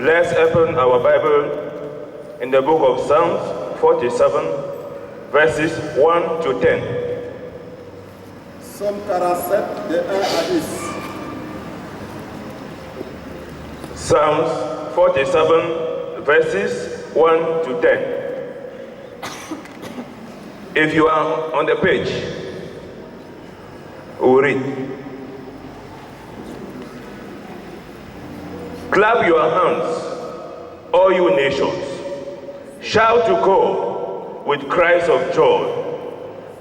Let's open our Bible in the book of Psalms 47, verses 1 to 10. Psaume 47, de 1 à 10. Psalms 47, verses 1 to 10. If you are on the page, we'll read. Clap your hands, all you nations. Shout to God with cries of joy.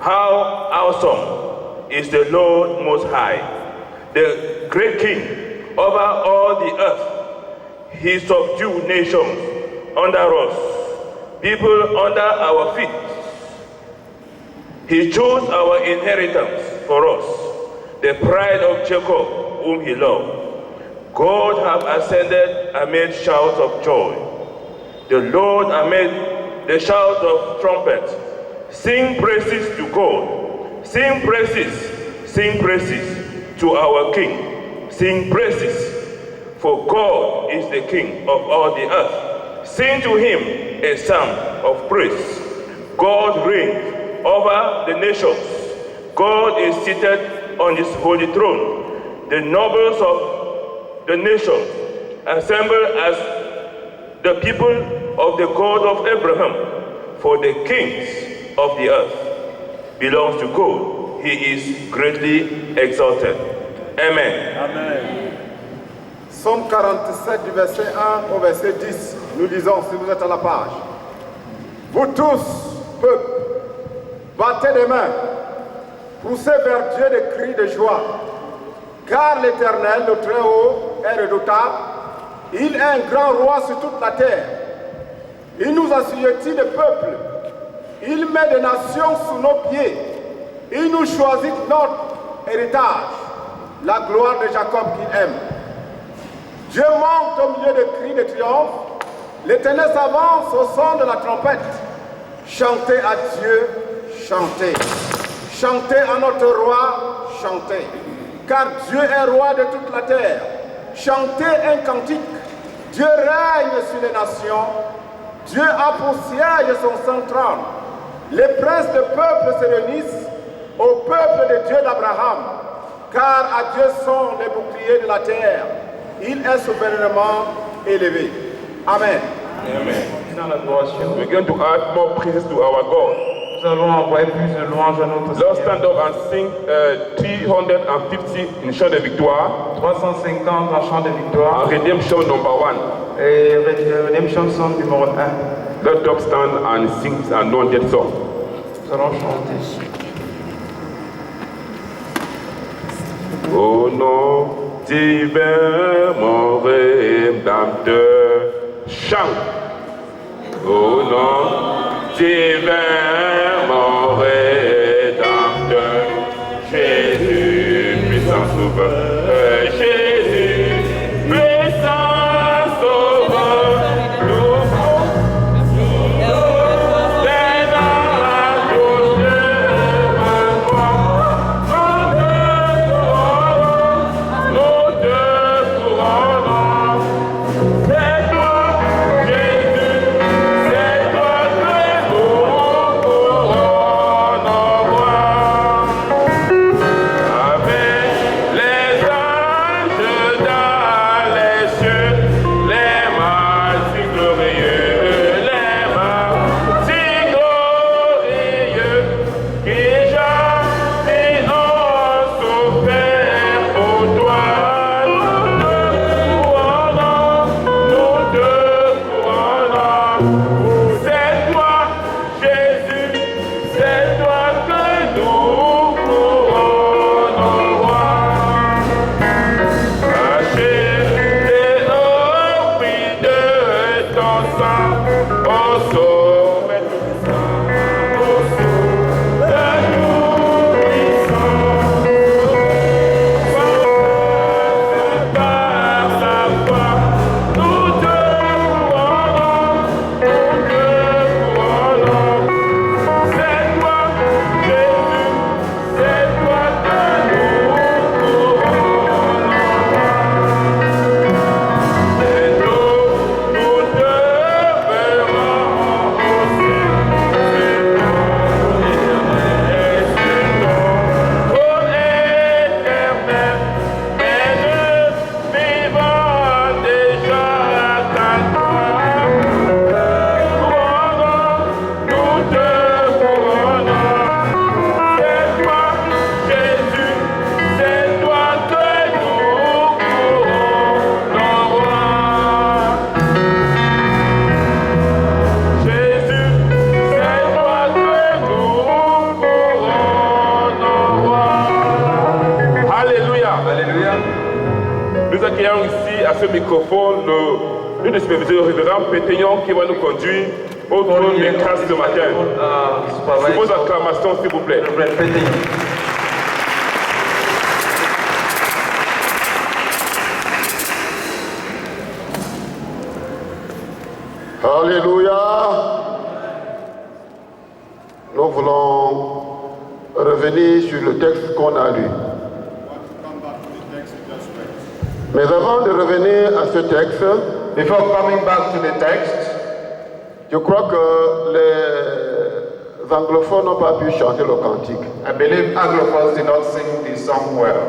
How awesome is the Lord Most High, the great King over all the earth. He subdued nations under us, people under our feet. He chose our inheritance for us, the pride of Jacob, whom he loved. God have ascended amid shouts of joy. The Lord amid the shout of trumpets. Sing praises to God. Sing praises to our King. Sing praises, for God is the King of all the earth. Sing to him a psalm of praise. God reigns over the nations. God is seated on his holy throne. The nobles of the nations assemble as the people of the God of Abraham, for the kings of the earth belongs to God. He is greatly exalted. Amen. Amen. Psaume 47 du verset 1 au verset 10. Nous lisons, si vous êtes à la page. Vous tous, peuple, battez des mains, poussez vers Dieu des cris de joie. Car l'Éternel, le Très-Haut, est redoutable. Il est un grand roi sur toute la terre. Il nous assujettit des peuples. Il met des nations sous nos pieds. Il nous choisit notre héritage, la gloire de Jacob qu'il aime. Dieu monte au milieu de cris de triomphe. L'Éternel s'avance au son de la trompette. Chantez à Dieu, chantez. Chantez à notre roi, chantez. Car Dieu est roi de toute la terre. Chantez un cantique. Dieu règne sur les nations. Dieu a pour siège son saint trône. Les princes de peuple se réunissent au peuple de Dieu d'Abraham. Car à Dieu sont les boucliers de la terre. Il est souverainement élevé. Amen. Amen. We're going to add more praises to our God. Nous allons envoyer plus de louanges à notre Let's Seigneur. stand up and sing 350 in chant de victoire. 350 en chant de victoire. And redemption number 1. Et Redemption Song numéro 1. Let's up stand and sing anointed song. Nous allons chanter. Au nom divin, mon rédempteur, chante. Au nom divin, mon rédempteur, Jésus, puissant sauveur, Jésus, puissant sauveur, louons, c'est dans la douce de ma nous te couronnons, c'est toi, Jésus, c'est toi très beau. microphone le superviseur révérend Pétaignan qui va nous conduire au trône des grâces ce matin. Sous vos acclamations, s'il vous plaît. Alléluia. Nous voulons revenir sur le texte qu'on a lu. Mais avant de revenir à ce texte, Before coming back to the text, je crois que les anglophones n'ont pas pu chanter le cantique. I believe Anglophones did not sing this song well.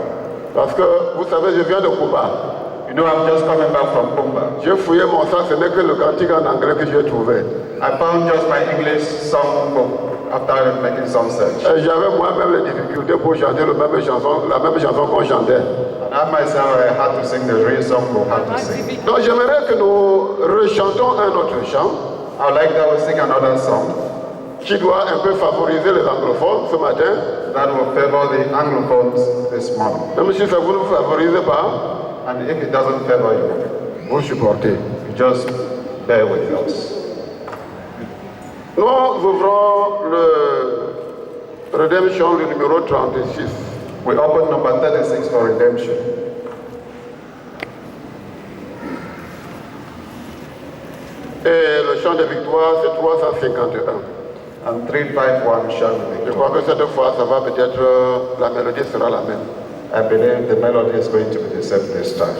Parce que, vous savez, je viens de Cuba. You know, I'm just coming back from Kumba. J'ai fouillé mon sac, ce n'est que le cantique en anglais que j'ai trouvé. I found just my English song book after making some search. Et j'avais moi-même les difficultés pour chanter la même chanson qu'on chantait. And I myself, I had to sing the real song we had to sing. Donc j'aimerais que nous rechantons un autre chant I would like that we sing another song qui doit un peu favoriser les anglophones ce matin. that will favor the Anglophones this morning. Même si ça ne vous favorise pas, And if it doesn't favor you, vous supportez. you just bear with us. Nous ouvrons le Redemption, le numéro 36. We open number 36 for redemption. Et le chant de victoire, c'est 351. And 351 shall Je be. crois que cette fois, ça va peut-être, la mélodie sera la même. I believe the melody is going to be the same this time.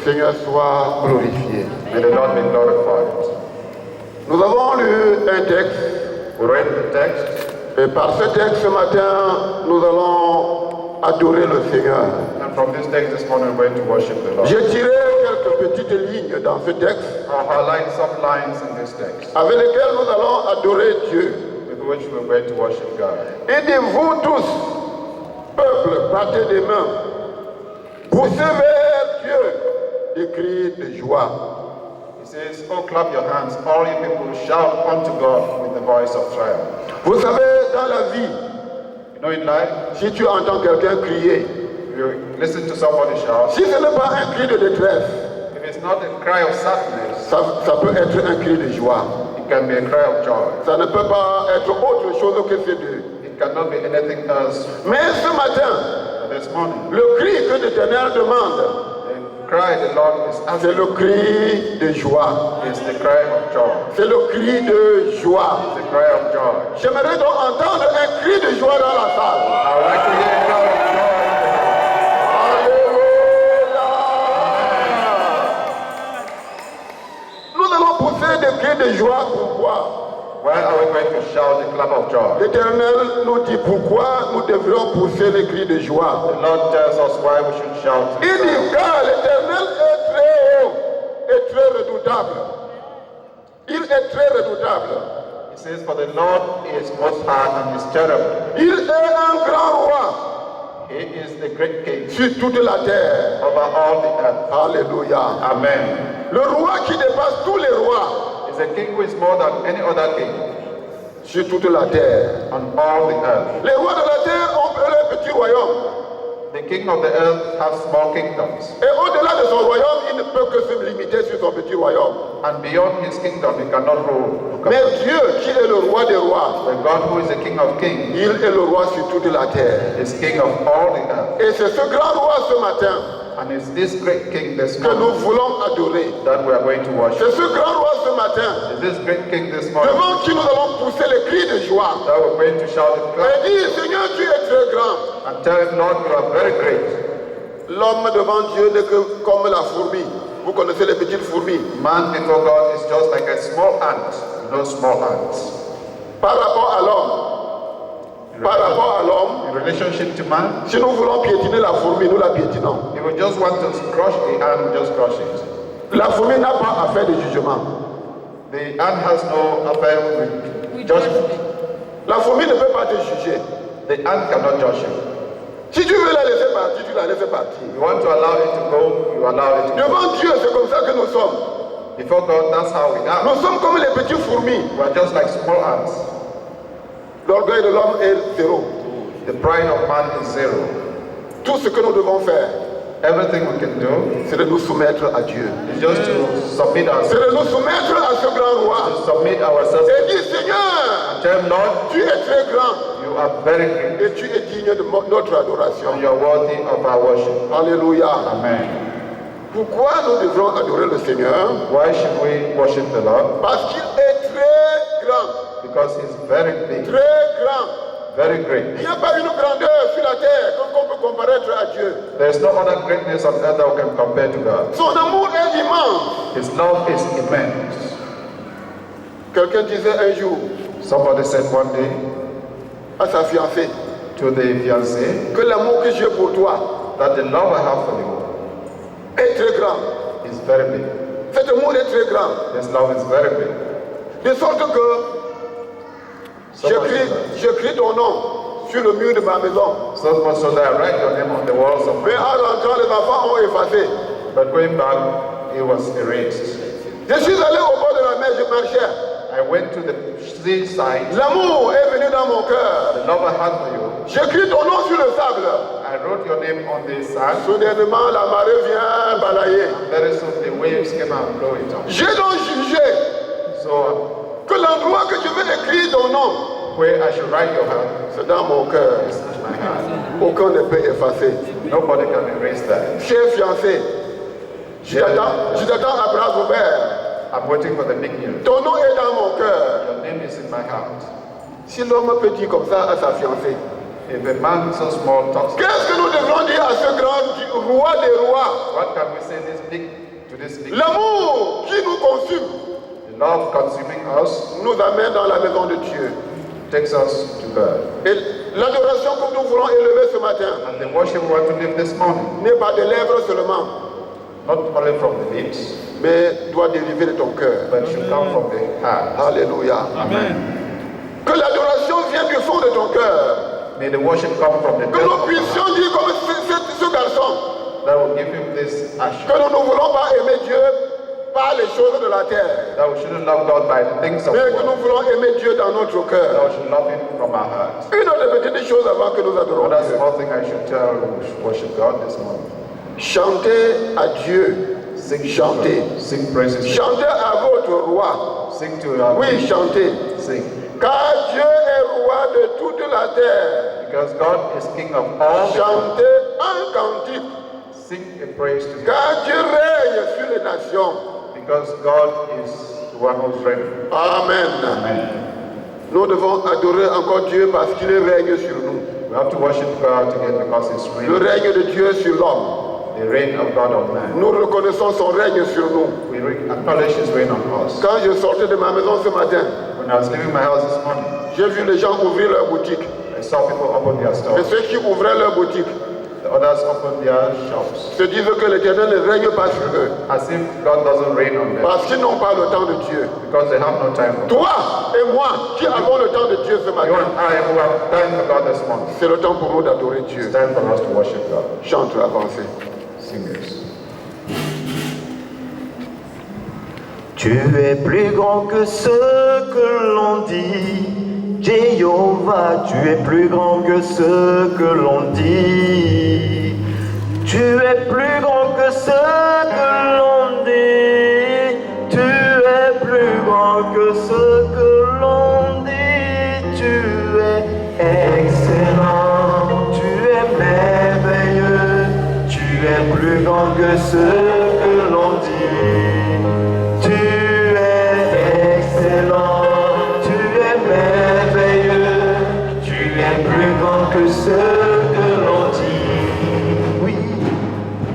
Seigneur soit glorifié. May the Lord be glorified. Nous avons lu un texte, We read the text, et par ce texte ce matin, nous allons adorer le Seigneur. and from this text this morning we're going to worship the Lord. J'ai tiré quelques petites lignes dans ce texte I'll highlight some lines in this text avec lesquelles nous allons adorer Dieu. with which we're going to worship God. Il dit, vous tous, peuple, battez des mains, poussez vers Dieu des cris de joie. He says, oh, clap your hands, all you people, shout unto God with the voice of triumph. Vous savez, dans la vie, You know, in life, si tu entends quelqu'un crier, you listen to somebody shout. si ce n'est pas un cri de détresse, If it's not a cry of sadness, ça peut être un cri de joie. it can be a cry of joy. Ça ne peut pas être autre chose que ces deux. It cannot be anything else. Mais ce matin, This morning, le cri que l'Éternel demande, the cry the Lord is c'est asking le cri de joie. is the cry of joy. C'est le cri de joie. The cry of joy. J'aimerais donc entendre un cri de joie dans la salle. I would like to hear a cry of joy. Alléluia. Nous allons pousser des cris de joie. Pourquoi? Why are we going to shout a clap of joy? L'Éternel nous dit pourquoi nous devrions pousser les cris de joie. The Lord tells us why we should shout. Il dit car l'Éternel est très haut et très redoutable. Il est très redoutable. He says, for the Lord is most high and is terrible. Il est un grand roi He is the great king sur toute la terre. over all the earth. Alléluia. Amen. Le roi qui dépasse tous les rois He's a king who is more than any other king sur toute la terre. on all the earth. Les rois de la terre ont leur petit royaume. The king of the earth has small kingdoms. Et au-delà de son royaume, il ne peut que se limiter sur son petit royaume. And beyond his kingdom, he cannot rule. Mais Dieu, qui est le roi des rois, But God, who is the king of kings, il est le roi sur toute la terre. is king of all the earth. Et c'est ce grand roi ce matin And it's this great king this que nous morning voulons adorer. that we are going to worship. C'est ce grand roi ce matin It's this great king this morning devant qui nous allons pousser les cris de joie. that we're going to shout and clap Et dire, Seigneur, tu es très grand. and tell him, Lord, you are very great. L'homme devant Dieu n'est que comme la fourmi. Vous connaissez les petites fourmis. Man before God is just like a small ant. You know, small ants. Par rapport à l'homme, In relationship to man, si nous voulons piétiner la fourmi, nous la piétinons. if we just want to crush the ant, we just crush it. La fourmi n'a pas à faire de jugement. The ant has no affair with judgment. La fourmi ne peut pas te juger. The ant cannot judge you. Si tu veux la laisser partir, tu la laisses partir. You want to allow it to go, you allow it to go. Devant Dieu, c'est comme ça que nous sommes. Before God, that's how we are. Nous sommes comme les petites fourmis. We are just like small ants. L'orgueil de l'homme est zéro. The pride of man is zero. Tout ce que nous devons faire, Everything we can do c'est de nous soumettre à Dieu. is just to submit C'est ourselves, de nous soumettre à ce grand roi. to submit ourselves. Et dire, Seigneur, Tell him, Lord, tu es très grand you are very great et tu es digne de notre adoration. and you are worthy of our worship. Alléluia. Amen. Pourquoi nous devons adorer le Seigneur? Why should we worship the Lord? Parce qu'il est très grand. Because he's very big, Très grand. very Il great. n'y a pas une grandeur sur la terre qu'on peut comparaître à Dieu. There is no other greatness on earth that we can compare to God. Son amour est immense. His love is immense. Quelqu'un disait un jour Somebody said one day à sa fiancée to the fiancé que l'amour que j'ai pour toi that the love I have for you est très grand. is very big. Cet amour est très grand. This love is very big. De sorte que j'écris ton nom sur le mur de ma maison. So much so that I write your name on the walls of Mais en rentrant, les enfants ont effacé. But going back, it was erased. Je suis allé au bord de la mer, je marchais. I went to the seaside. L'amour est venu dans mon cœur. The love I had for you. J'écris ton nom sur le sable. I wrote your name on the sand. Soudainement, la marée vient balayer. Very soon the waves came and blew it up. J'ai donc jugé So que l'endroit que je vais écrire ton nom, where I should write your hand c'est dans mon cœur. is in my hand. Aucun ne peut effacer. Nobody can erase that. Cher fiancé, je t'attends à bras ouverts. I'm waiting for the big news. Ton nom est dans mon cœur. Your name is in my heart. Si l'homme peut dire comme ça à sa fiancée, If a man so small talks, Qu'est-ce que nous devons dire à ce grand roi des rois? what can we say to this big? L'amour qui nous consume The love consuming us nous amène dans la maison de Dieu. takes us to God. Et l'adoration que nous voulons élever ce matin And the worship we want to live this morning, n'est pas des lèvres seulement, not only from the lips, mais doit dériver de ton cœur. but should come from the heart. Alléluia. Amen. Que l'adoration vienne du fond de ton cœur. May the worship come from the Que depth nous of your puissions heart. dire comme ce garçon, That will give him this action. que nous ne voulons pas aimer Dieu par les choses de la terre, That we shouldn't love God by the things of mais the que nous world. voulons aimer Dieu dans notre That cœur. we should love Him from our hearts. Une autre petite chose avant que nous adorons Another Dieu. small thing I should tell you, we should worship God this morning. Chantez à Dieu. Sing to Chantez. God. Sing praises to God. Chantez à votre roi. Sing to our Oui, King. chantez. Sing. Car Dieu est roi de toute la terre. Because God is King of all. Chantez un cantique. Sing a praise to God. Car Dieu règne sur les nations. Because God is the one who's reigning. Amen. Amen. Nous devons adorer encore Dieu parce qu'il règne sur nous. We have to worship God again because He's Le reigning. règne de Dieu sur l'homme. The reign of God on man. Nous reconnaissons son règne sur nous. We acknowledge His reign on us. Quand je sortais de ma maison ce matin, When I was leaving my house this morning, j'ai vu les gens ouvrir leur boutique. I saw people open their Et stores. ceux qui ouvraient leur boutique The others open their shops. se disent que l'Éternel ne règne pas sur eux. As if God doesn't reign on them. Parce qu'ils n'ont pas le temps de Dieu. Because they have no time for God. Toi et moi qui avons le temps de Dieu ce You matin, and I who have time for God this morning. c'est le temps pour nous d'adorer Dieu. It's time for us to worship God. Chante, avancez. Singers. Tu es plus grand que ce que l'on dit, Jéhovah, tu es plus grand que ce que l'on dit. Tu es plus grand que ce que l'on dit, tu es plus grand que ce que l'on dit, tu es excellent, tu es merveilleux, tu es plus grand que ce que l'on dit. Tu es excellent, tu es merveilleux, tu es plus grand que ce que l'on dit. Oui,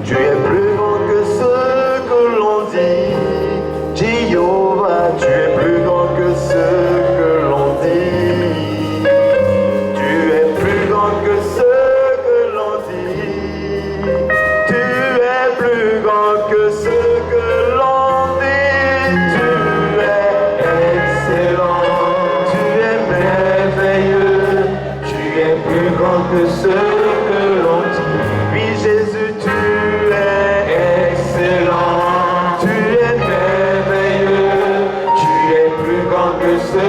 tu es plus grand que ce que l'on dit. Jéhovah, tu es plus grand que ce que l'on dit. Tu es plus grand que ce que l'on dit. Tu es plus grand que ce que l'on dit. Tu es excellent, tu es merveilleux, tu es plus grand que ce que l'on dit. Oui, Jésus, tu es excellent, tu es merveilleux, tu es plus grand que ce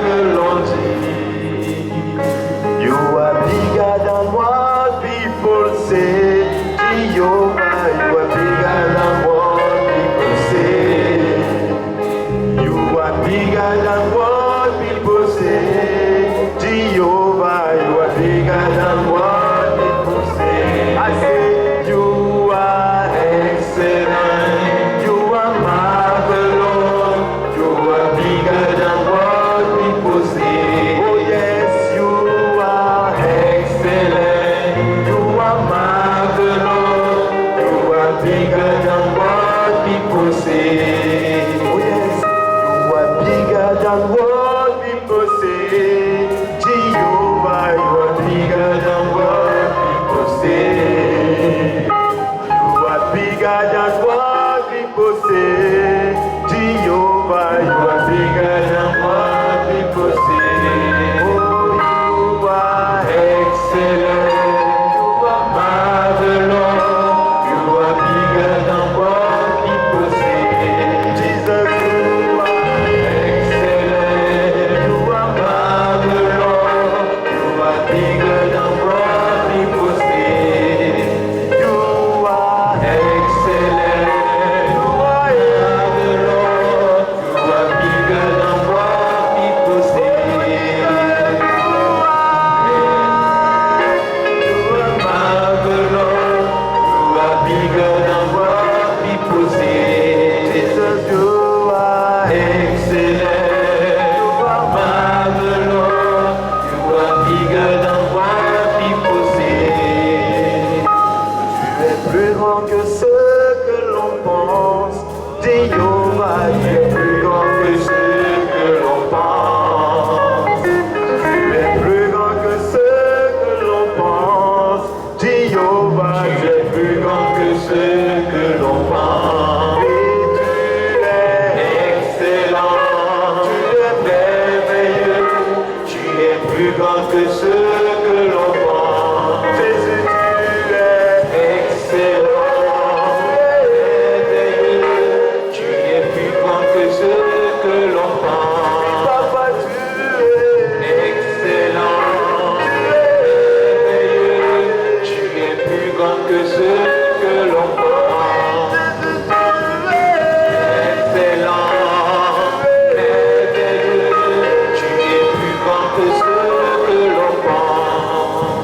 que l'on dit. You are bigger than what people say. Jehovah, you are bigger than what people say. You are bigger than what people say. Jehovah, you are bigger than what people say. I say you are excellent. You are marvelous. You are bigger than what people say. Oh yes, you are excellent. You are marvelous. You are bigger than what people say. Oh yes, you are bigger than what people say. Jehovah, you are bigger than what people say. You are bigger than what people say. Jehovah, you are bigger than what people say. Oh, you are excellent. You are marvelous. You are bigger than what people say. Jesus, you are excellent. You are marvelous. plus grand que ce que l'on pense. Jésus, tu es excellent, merveilleux. Tu es plus grand que ce que l'on pense. Papa, tu es excellent, merveilleux. Tu es plus grand que ce que l'on pense. Que ce que l'on pense.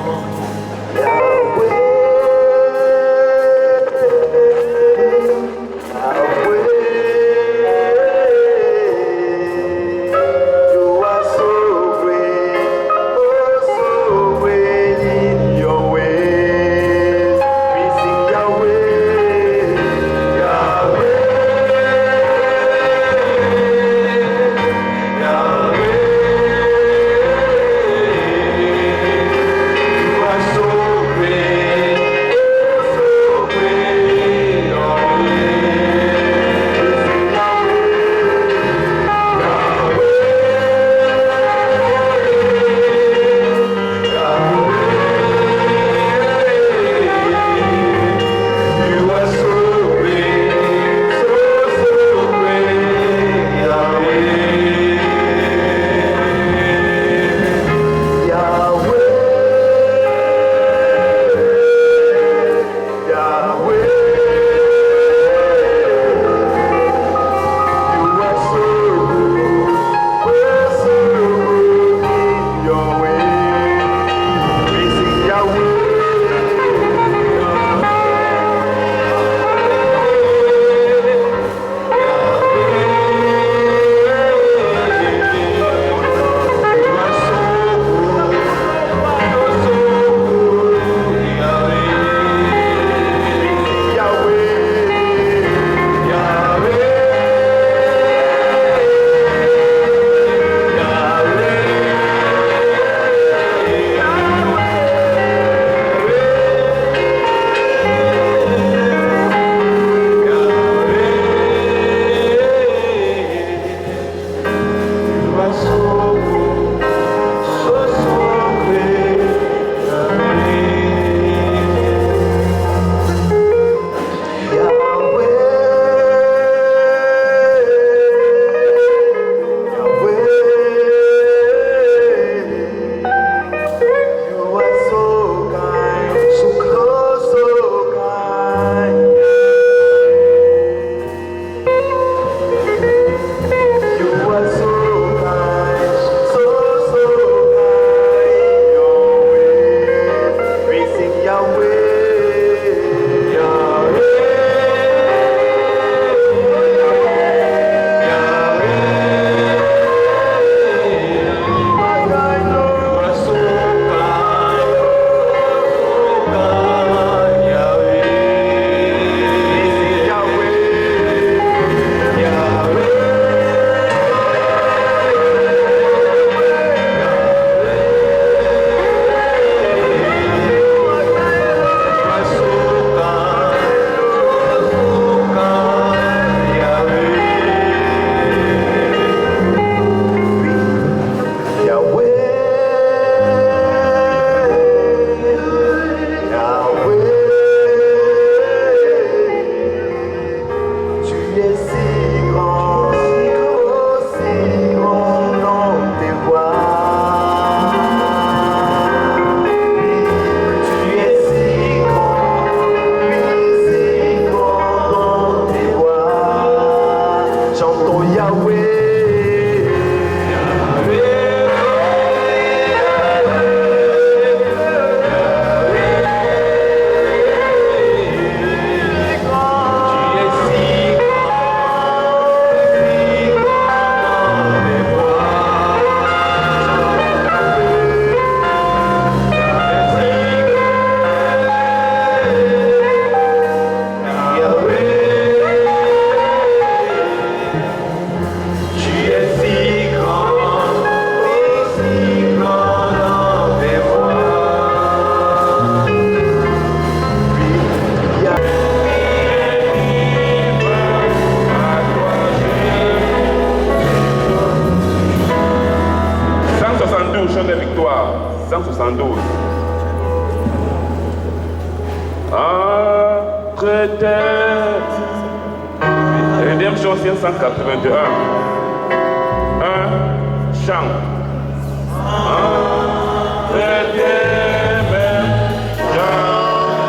entendu au chant de victoire, 172. Entre terre. Rédemption 581. Un chant. Entre tes mains, j'abandonne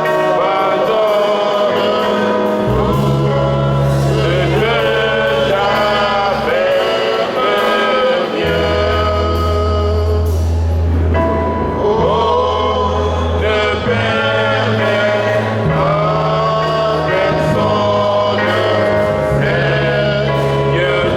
ce que j'avais de mieux. Oh, ne permets à personne, Seigneur,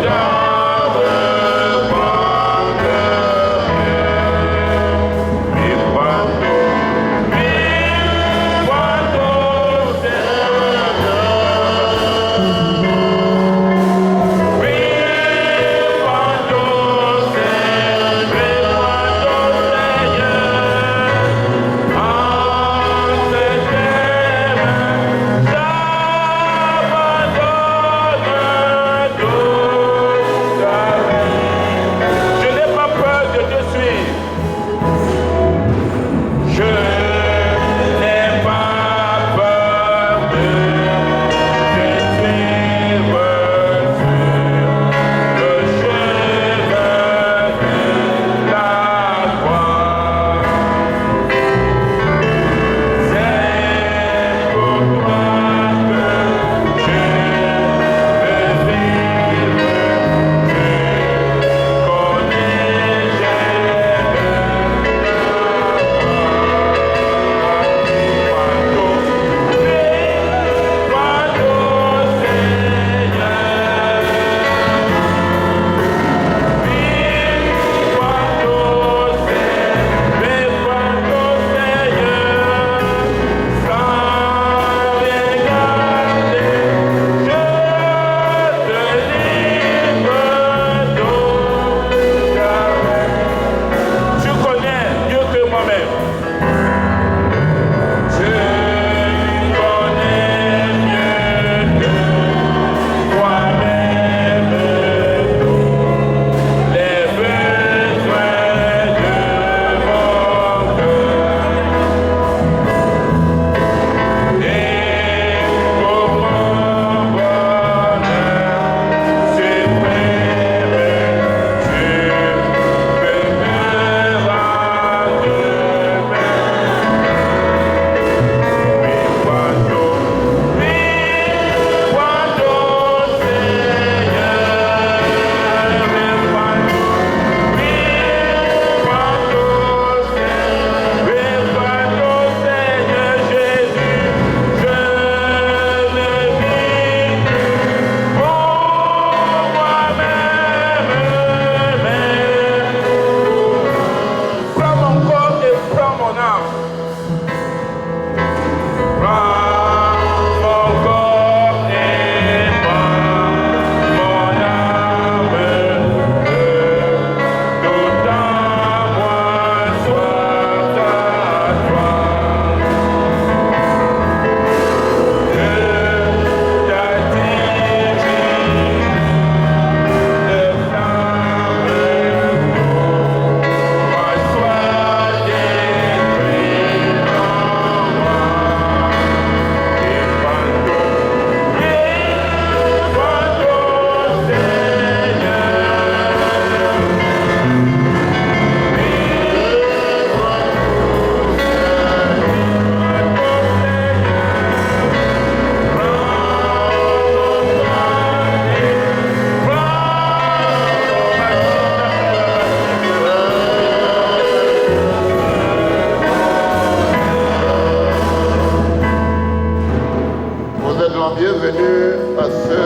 d'avoir bienvenue à ce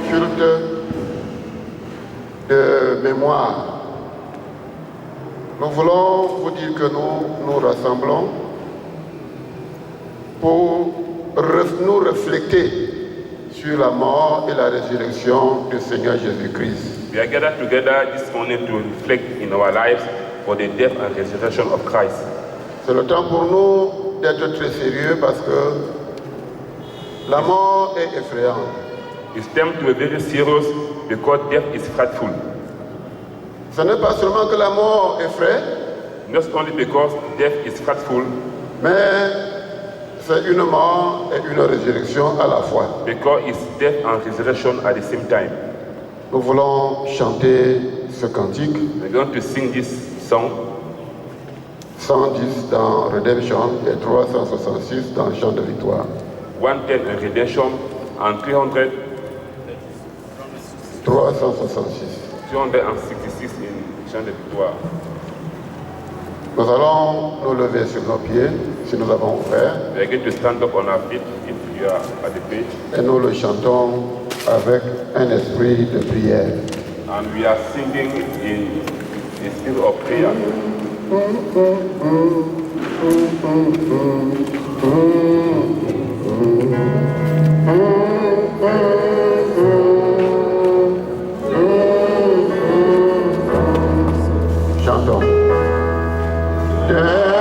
culte de mémoire. Nous voulons vous dire que nous nous rassemblons pour nous refléter sur la mort et la résurrection du Seigneur Jésus-Christ. We are gathered together this morning to reflect in our lives for the death and resurrection of Christ. C'est le temps pour nous d'être très sérieux parce que la mort est effrayante. It's time to be very serious because death is frightful. Ce n'est pas seulement que la mort effraie, not only because death is frightful, mais c'est une mort et une résurrection à la fois. because it's death and resurrection at the same time. Nous voulons chanter ce cantique We're going to sing this song, 110 dans Redemption et 366 dans Chant de Victoire. 110 in redemption and 300, 366. 366 in Chant de Victoire. Nous allons nous lever sur nos pieds, si nous avons ouvert, We're going to stand up on our feet if you are at the page, et nous le chantons avec un esprit de prière. and we are singing in the spirit of prayer. Chantons. There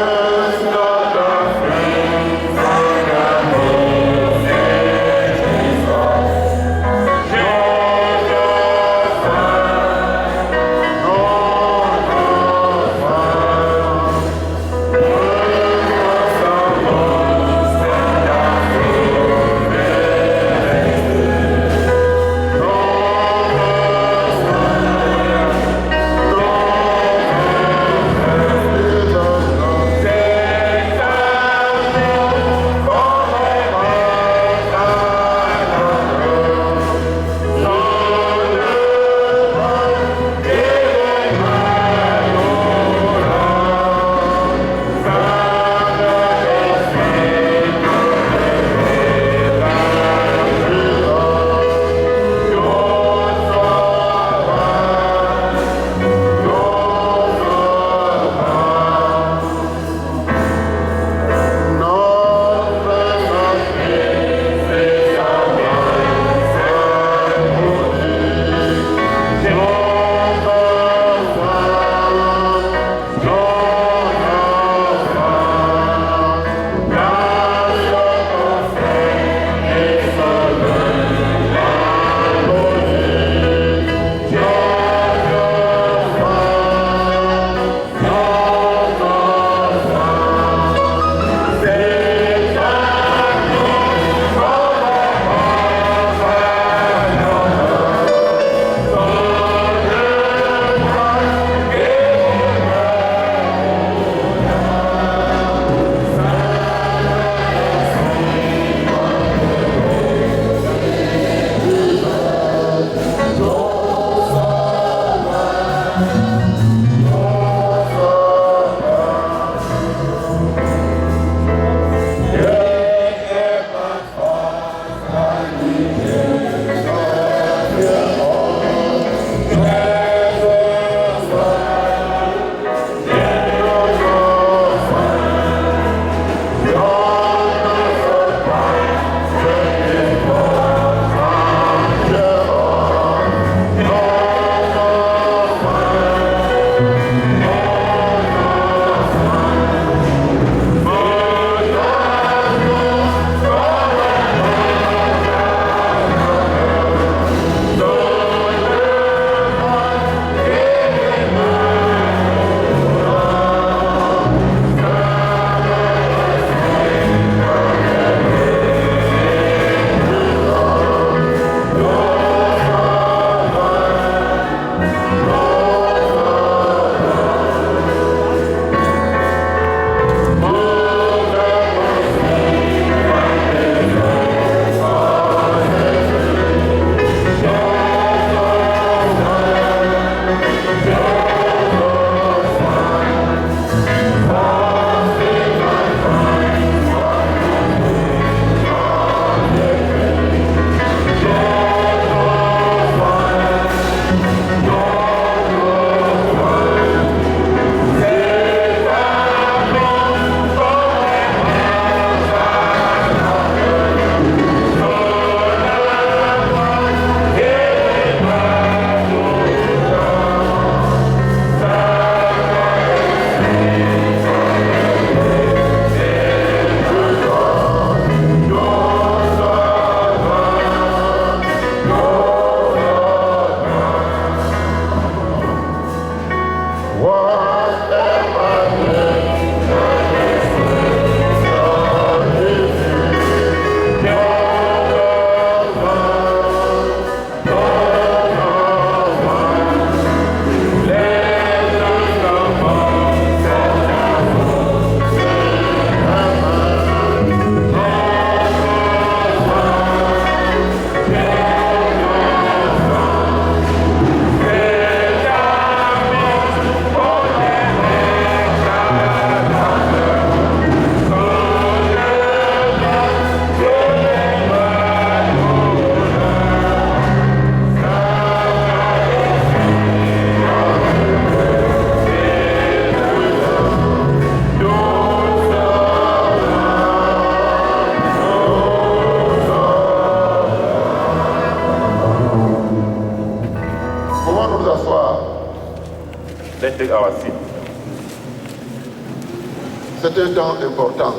C'est un temps important.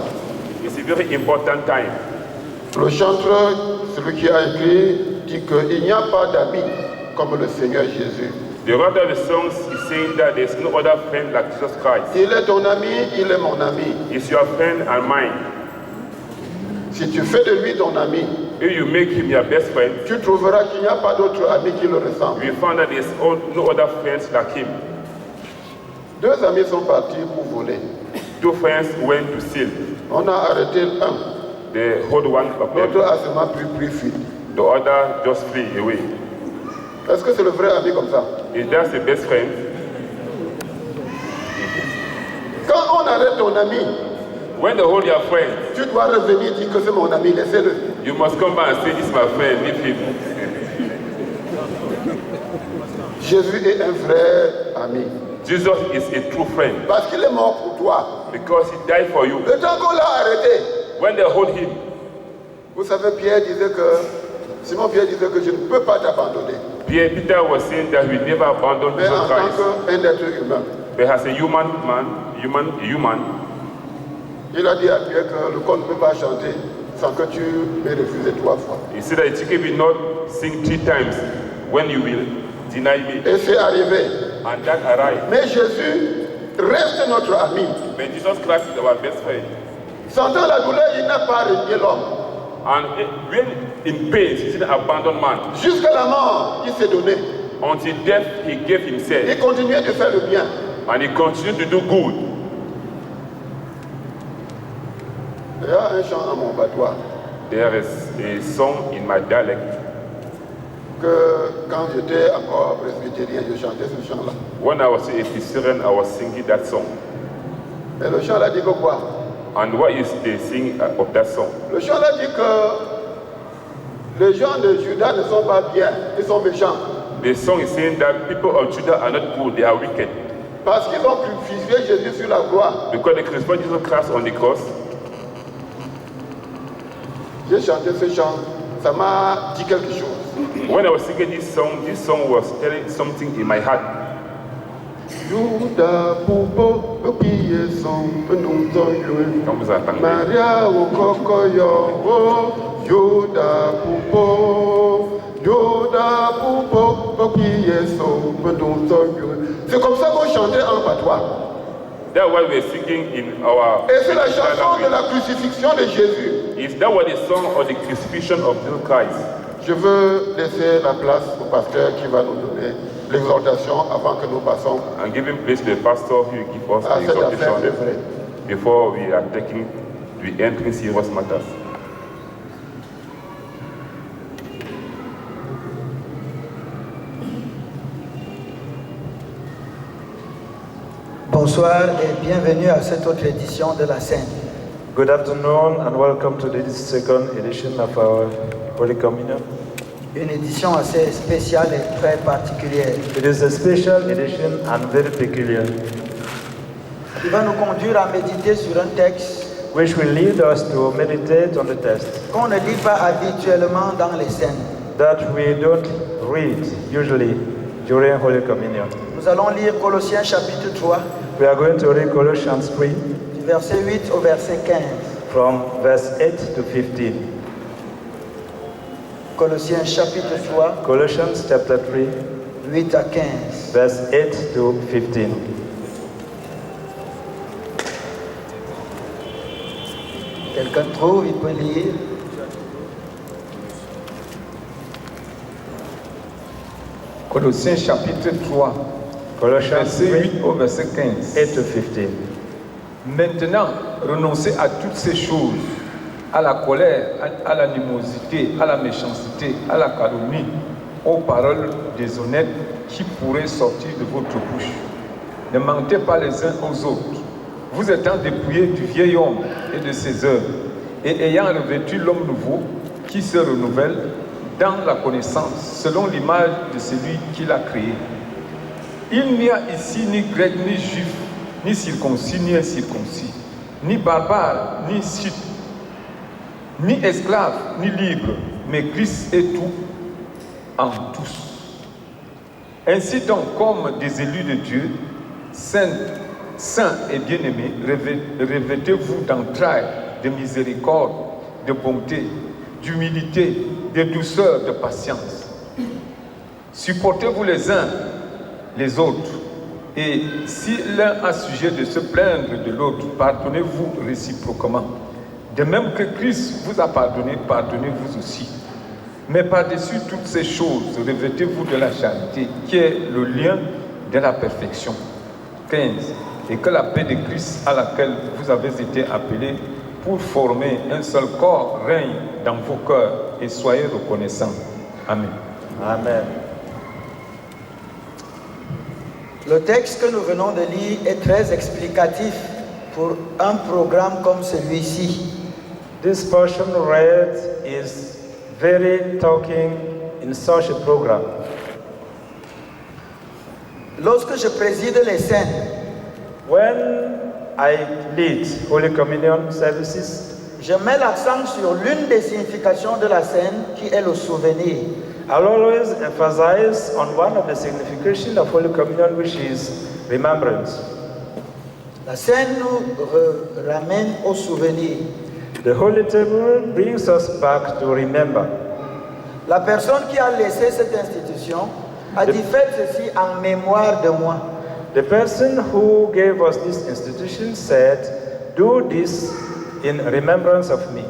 It's a very important time. Le chanteur, celui qui a écrit, dit qu'il n'y a pas d'ami comme le Seigneur Jésus. The writer of the songs is saying that there's no other friend like Jesus Christ. Il est ton ami, il est mon ami. He's your friend and mine. Si tu fais de lui ton ami, If you make him your best friend, tu trouveras qu'il n'y a pas d'autre ami qui le ressemble. you will find that there's no other friends like him. Deux amis sont partis pour voler. Two friends went to steal. On a arrêté un. They hold one of L'autre them. a seulement pris fuite. The other just flee away. Est-ce que c'est le vrai ami comme ça? Is that the best friend? Quand on arrête ton ami, When they hold your friend, tu dois revenir dire que c'est mon ami, laissez-le. you must come back and say, this is my friend, leave him. Jésus est un vrai ami. Jesus is a true friend Parce qu'il est mort pour toi. because he died for you. Le temps qu'on l'a arrêté, When they hold him, vous savez, Simon Pierre disait que je ne peux pas t'abandonner. Peter was saying that we never abandon Mais Jesus en Christ. tant qu'un être humain, But as a human, il a dit à Pierre que le corps ne peut pas chanter sans que tu m'aies refusé 3 fois. he said that you will not sing 3 times when you will deny me. Et c'est arrivé. And that arrived. Mais Jésus reste notre ami. But Jesus Christ is our best friend. Sentant la douleur, il n'a pas renié l'homme. And when in pain, he didn't abandon man. Jusqu'à la mort, il s'est donné. Until death, he gave himself. Il continuait de faire le bien. And he continued to do good. Il y a un chant à mon patois There is a song in my dialect. que quand j'étais encore presbytérien, je chantais ce chant-là. When I was a Presbyterian, I was singing that song. Et le chant-là dit que quoi? And what is the sing of that song? Le chant-là dit que les gens de Juda ne sont pas bien, ils sont méchants. The song is saying that people of Judah are not good, they are wicked. Parce qu'ils ont crucifié Jésus sur la croix. Because they crucified Jesus Christ on the cross. J'ai chanté ce chant, ça m'a dit quelque chose. When I was singing this song was telling something in my heart. Juda Poupo, Opiye Son, Penou Zoyue, Quand vous entendez, Maria Okokoyo, Juda Poupo, Opiye Son, Penou Zoyue. C'est comme ça qu'on chantait en patois. that's what we're singing in our Et c'est la chanson de la crucifixion de Jésus. Is that what the song of the crucifixion of Jesus Christ? Je veux laisser la place au pasteur qui va nous donner l'exhortation avant que nous passons And giving place to the pastor who will give us à the cette affaire de exhortation vrai. before we are entering serious matters. Bonsoir et bienvenue à cette autre édition de la Sainte. Good afternoon and welcome to this second edition of our Holy Communion. Une édition assez spéciale et très particulière It is a special edition and very peculiar, qui va nous conduire à méditer sur un texte which will lead us to meditate on the text qu'on ne lit pas habituellement dans les scènes. that we don't read usually during Holy Communion. Nous allons lire Colossiens chapitre 3, We are going to read Colossians 3 du verset 8 au verset 15. from verse 8 to 15. Colossiens chapitre 3, Colossians chapter 3, 8 à 15. verse 8 to 15. Quelqu'un trouve, il peut lire. Colossiens chapitre 3, Colossians verset 3, 8 au verset 15. 8 to 15. Maintenant, renoncez à toutes ces choses, à la colère, à l'animosité, à la méchanceté, à la calomnie, aux paroles déshonnêtes qui pourraient sortir de votre bouche. Ne mentez pas les uns aux autres, vous étant dépouillés du vieil homme et de ses œuvres, et ayant revêtu l'homme nouveau qui se renouvelle dans la connaissance, selon l'image de celui qui l'a créé. Il n'y a ici ni grec, ni juif, ni circoncis, ni incirconcis, ni barbare, ni scythe, ni esclave, ni libre, mais Christ est tout en tous. Ainsi donc, comme des élus de Dieu, saints saints et bien-aimés, revêtez-vous d'entrailles, de miséricorde, de bonté, d'humilité, de douceur, de patience. Supportez-vous les uns les autres. Et si l'un a sujet de se plaindre de l'autre, pardonnez-vous réciproquement. De même que Christ vous a pardonné, pardonnez-vous aussi. Mais par-dessus toutes ces choses, revêtez-vous de la charité, qui est le lien de la perfection. 15. Et que la paix de Christ à laquelle vous avez été appelés pour former un seul corps règne dans vos cœurs et soyez reconnaissants. Amen. Amen. Le texte que nous venons de lire est très explicatif pour un programme comme celui-ci. This portion read is very talking in such a program. Lorsque je préside les scènes, When I lead Holy Communion services, je mets l'accent sur l'une des significations de la scène qui est le souvenir. I'll always emphasize on one of the significations of Holy Communion, which is remembrance. La scène nous ramène au souvenir. The Holy Table brings us back to remember. La personne qui a laissé cette institution a dit faites ceci en mémoire de moi. The person who gave us this institution said, do this in remembrance of me.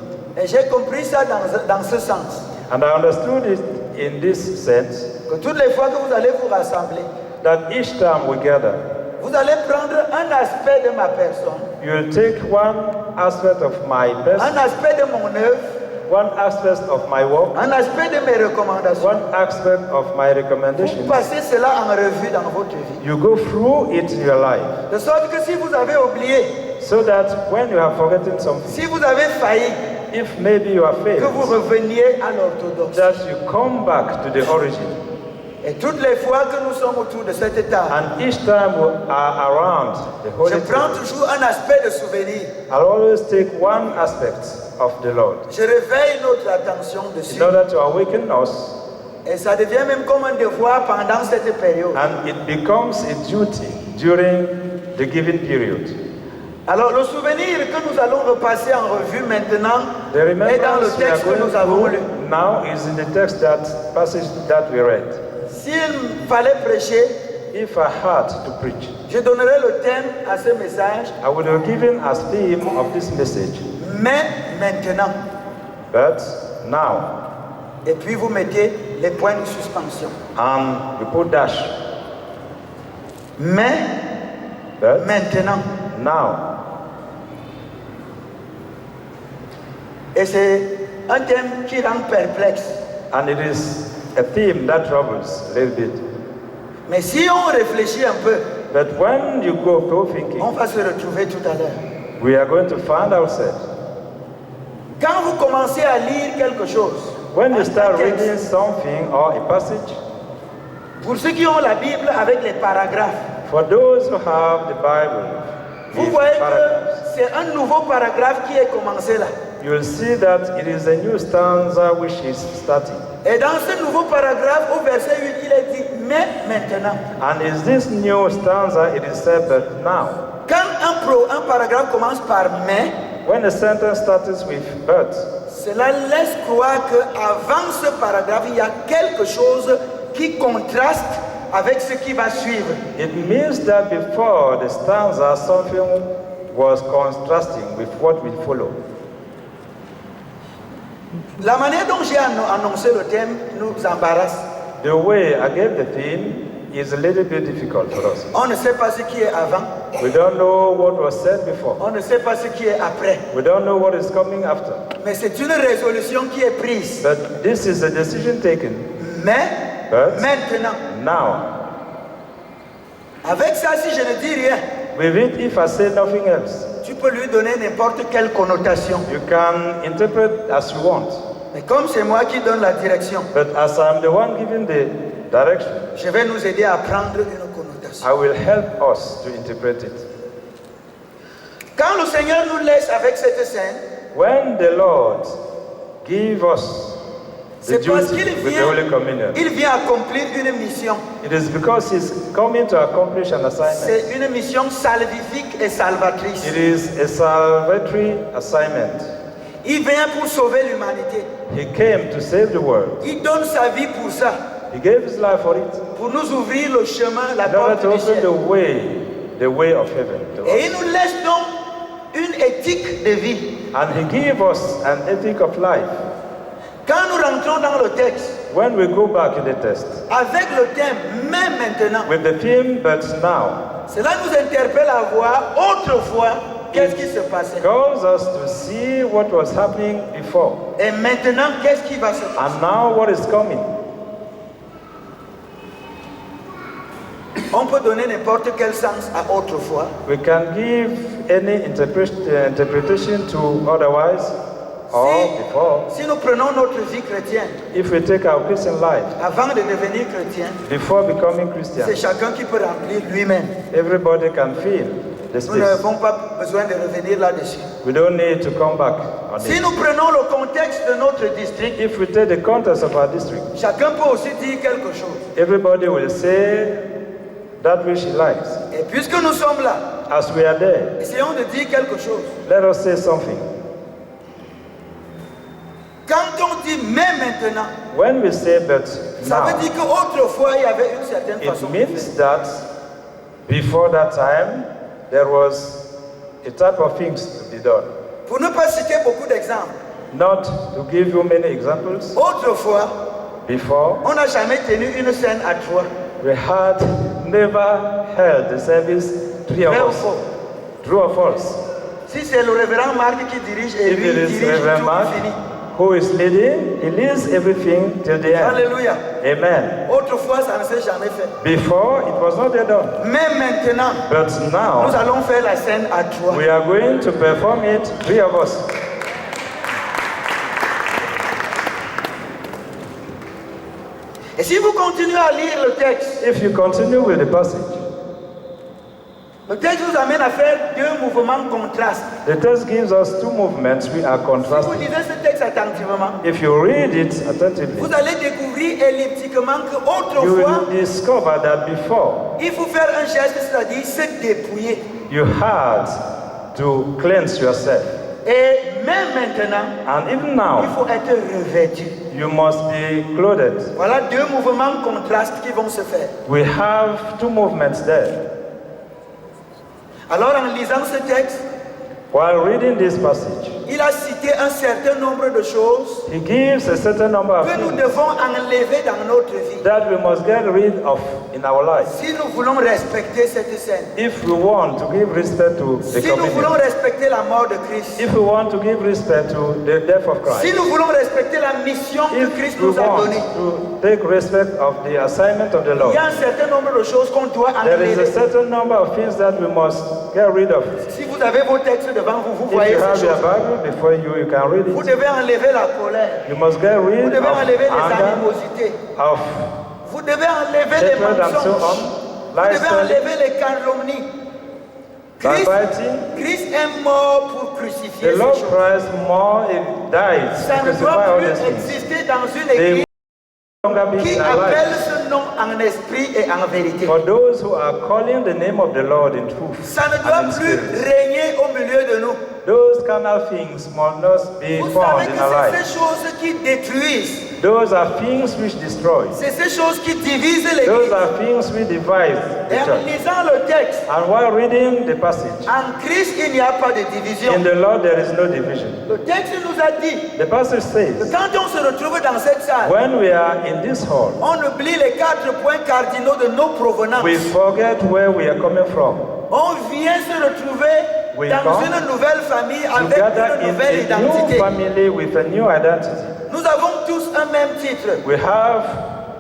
Et j'ai compris ça dans ce sens. And I understood it in this sense, Que toutes les fois que vous allez vous rassembler, that each time we gather, vous allez prendre un aspect de ma personne, you'll take one aspect of my un person, aspect de mon œuvre, one aspect of my work, un aspect de mes recommandations, one aspect of my pour recommendations. passer cela en revue dans votre vie. You go through it in your life, De sorte que si vous avez oublié, so that when you have forgotten something, si vous avez failli, if maybe you have que vous failed, reveniez à l'orthodoxe. that you come back to the origin. Et toutes les fois que nous sommes autour de cette table, And each time we are around the je Holy prends Table, toujours un aspect de souvenir. I'll always take one aspect of the Lord Je réveille notre attention dessus. in order to awaken us, Et ça devient même comme un devoir pendant cette période. and it becomes a duty during the given period. Alors le souvenir que nous allons repasser en revue maintenant The est dans le remembrance we are texte que going nous avons lu. through now is in the text, that passage that we read. S'il fallait prêcher, If I had to preach, je donnerais le thème à ce message, I would have given as theme of this message, mais maintenant. but now, Et puis vous mettez les points de suspension. and we put dash, Mais but maintenant. now. Et c'est un thème qui rend perplexe. And it is a theme that troubles a little bit. Mais si on réfléchit un peu, But when you go through thinking, on va se retrouver tout à l'heure. we are going to find ourselves. Quand vous commencez à lire quelque chose, When you un start texte, reading something or a passage, pour ceux qui ont la Bible avec les paragraphes, for those who have the Bible, vous with voyez paragraphs, que c'est un nouveau paragraphe qui est commencé là. you will see that it is a new stanza which is starting. Et dans ce nouveau paragraphe, au verset 8, il est dit « mais maintenant ». And is this new stanza, it is said that now. Quand un paragraphe commence par « mais », When a sentence starts with but, cela laisse croire qu'avant ce paragraphe, il y a quelque chose qui contraste avec ce qui va suivre. it means that before the stanza, something was contrasting with what will follow. La manière dont j'ai annoncé le thème nous embarrasse. The way I gave the theme is a little bit difficult for us. On ne sait pas ce qui est avant, We don't know what was said before. on ne sait pas ce qui est après. We don't know what is coming after. Mais c'est une résolution qui est prise. But this is a decision taken. Mais But maintenant, now, avec ça, si je ne dis rien, with it, if I say nothing else, tu peux lui donner n'importe quelle connotation. you can interpret as you want. Mais comme c'est moi qui donne la direction, But as I'm the one giving the direction, je vais nous aider à prendre une connotation. I will help us to interpret it. Quand le Seigneur nous laisse avec cette scène, When the Lord give us the C'est parce duty qu'il with the Holy Communion. vient accomplir une mission. It is because he's coming to accomplish an assignment. C'est une mission salvifique et salvatrice. It is a salvatory assignment. Il vient pour sauver l'humanité. He came to save the world. Il donne sa vie pour ça, He gave his life for it, pour nous ouvrir le chemin, la in order porte to du open ciel. the way of heaven to us. Et il nous laisse donc une éthique de vie. And he gave us an ethic of life. Quand nous rentrons dans le texte, When we go back in the text, avec le thème « même maintenant », with the theme but now, cela nous interpelle à voir autrefois qu'est-ce qui se passait. calls us to see what was happening before. Et maintenant, qu'est-ce qui va se passer? And now what is coming. On peut donner n'importe quel sens à autrefois. We can give any interpretation to otherwise or before. Si nous prenons notre vie chrétienne, If we take our Christian life, avant de devenir chrétien, before becoming c'est Christian, chacun qui peut remplir lui-même. everybody can feel the Nous space. n'avons pas besoin de revenir là-dessus. We don't need to come back on Si it. nous prenons le contexte de notre district, If we take the context of our district, chacun peut aussi dire quelque chose. everybody will say that which he likes. Et puisque nous sommes là, As we are there, essayons de dire quelque chose. let us say something. Quand on dit « mais maintenant », When we say but ça veut now, dire qu'autrefois, il y avait une certaine façon it de faire. means that before that time, there was a type of things to be done. Pour ne pas citer beaucoup d'exemples, Not to give you many examples, autrefois, before, on n'a jamais tenu une scène à trois. we had never held the service three of Vrai ou us. faux? True or false? Si c'est le révérend Marc qui dirige et If lui it il is dirige Reverend tout, Mark il finit. who is leading, he leads everything till the end. Alléluia. Amen. Autrefois, ça ne s'est jamais fait. Before, it was not yet done. Mais maintenant, But nous now, allons faire la scène à trois. we are going to perform it, three of us. Et si vous continuez à lire le texte, If you continue with the passage, le texte vous amène à faire deux mouvements contrastes. the text gives us two movements we are Si vous contrasting. lisez ce texte attentivement, If you read it attentively, vous allez découvrir elliptiquement you qu'autrefois, will discover that before il faut faire un geste, c'est-à-dire se dépouiller. you had to cleanse yourself. Et même maintenant, And even il now, faut être revêtu. you must be clothed. Voilà deux mouvements contrastes qui vont se faire. We have two movements there. Alors en lisant ce texte, While reading this passage, il a cité un certain nombre de choses he gives a certain number of que nous things devons enlever dans notre vie. that we must get rid of in our life. Si nous voulons respecter cette scène, If we want to give respect to the si nous voulons communion, respecter la mort de Christ, if we want to give respect to the death of si Christ, nous voulons respecter la mission que if Christ we nous a want donnée, to take respect of the assignment of the il Lord, y a un certain nombre de choses qu'on doit there is a enlever. certain number of things that we must get rid of. Si vous avez vos textes devant vous, vous If voyez you ces have your choses. Bible before you, you can read Vous it. devez enlever la colère. You must get Vous rid devez of enlever les anger, animosités. of Vous devez enlever les hatred and so mensonges. on, Vous devez lifestyle, enlever les calomnies. Christ, backbiting. Christ est mort pour crucifier The ces Lord choses. Christ more died Ça to ne crucify doit all plus these things. exister dans une They église will no longer be qui in our appelle lives. ce nom en esprit et en vérité. For those who are calling the name of the Lord in truth Ça ne and doit in plus spirit, régner au milieu de nous. those carnal things must not be Vous found savez in que our c'est lives. ces choses qui détruisent. Those are things which destroy. C'est ces choses qui divisent Those l'église. are things which divide the Et en church. lisant le texte, And while reading the passage, en Christ, il n'y a pas de division. in the Lord there is no division. Le texte nous a dit The passage que says, quand on se retrouve dans cette salle, when we are in this hall, on oublie les 4 points cardinaux de nos provenances. we forget where we are coming from. On vient se retrouver We dans come une nouvelle famille avec Together une in nouvelle a new identité. family with a new identity. Nous avons tous un même titre. We have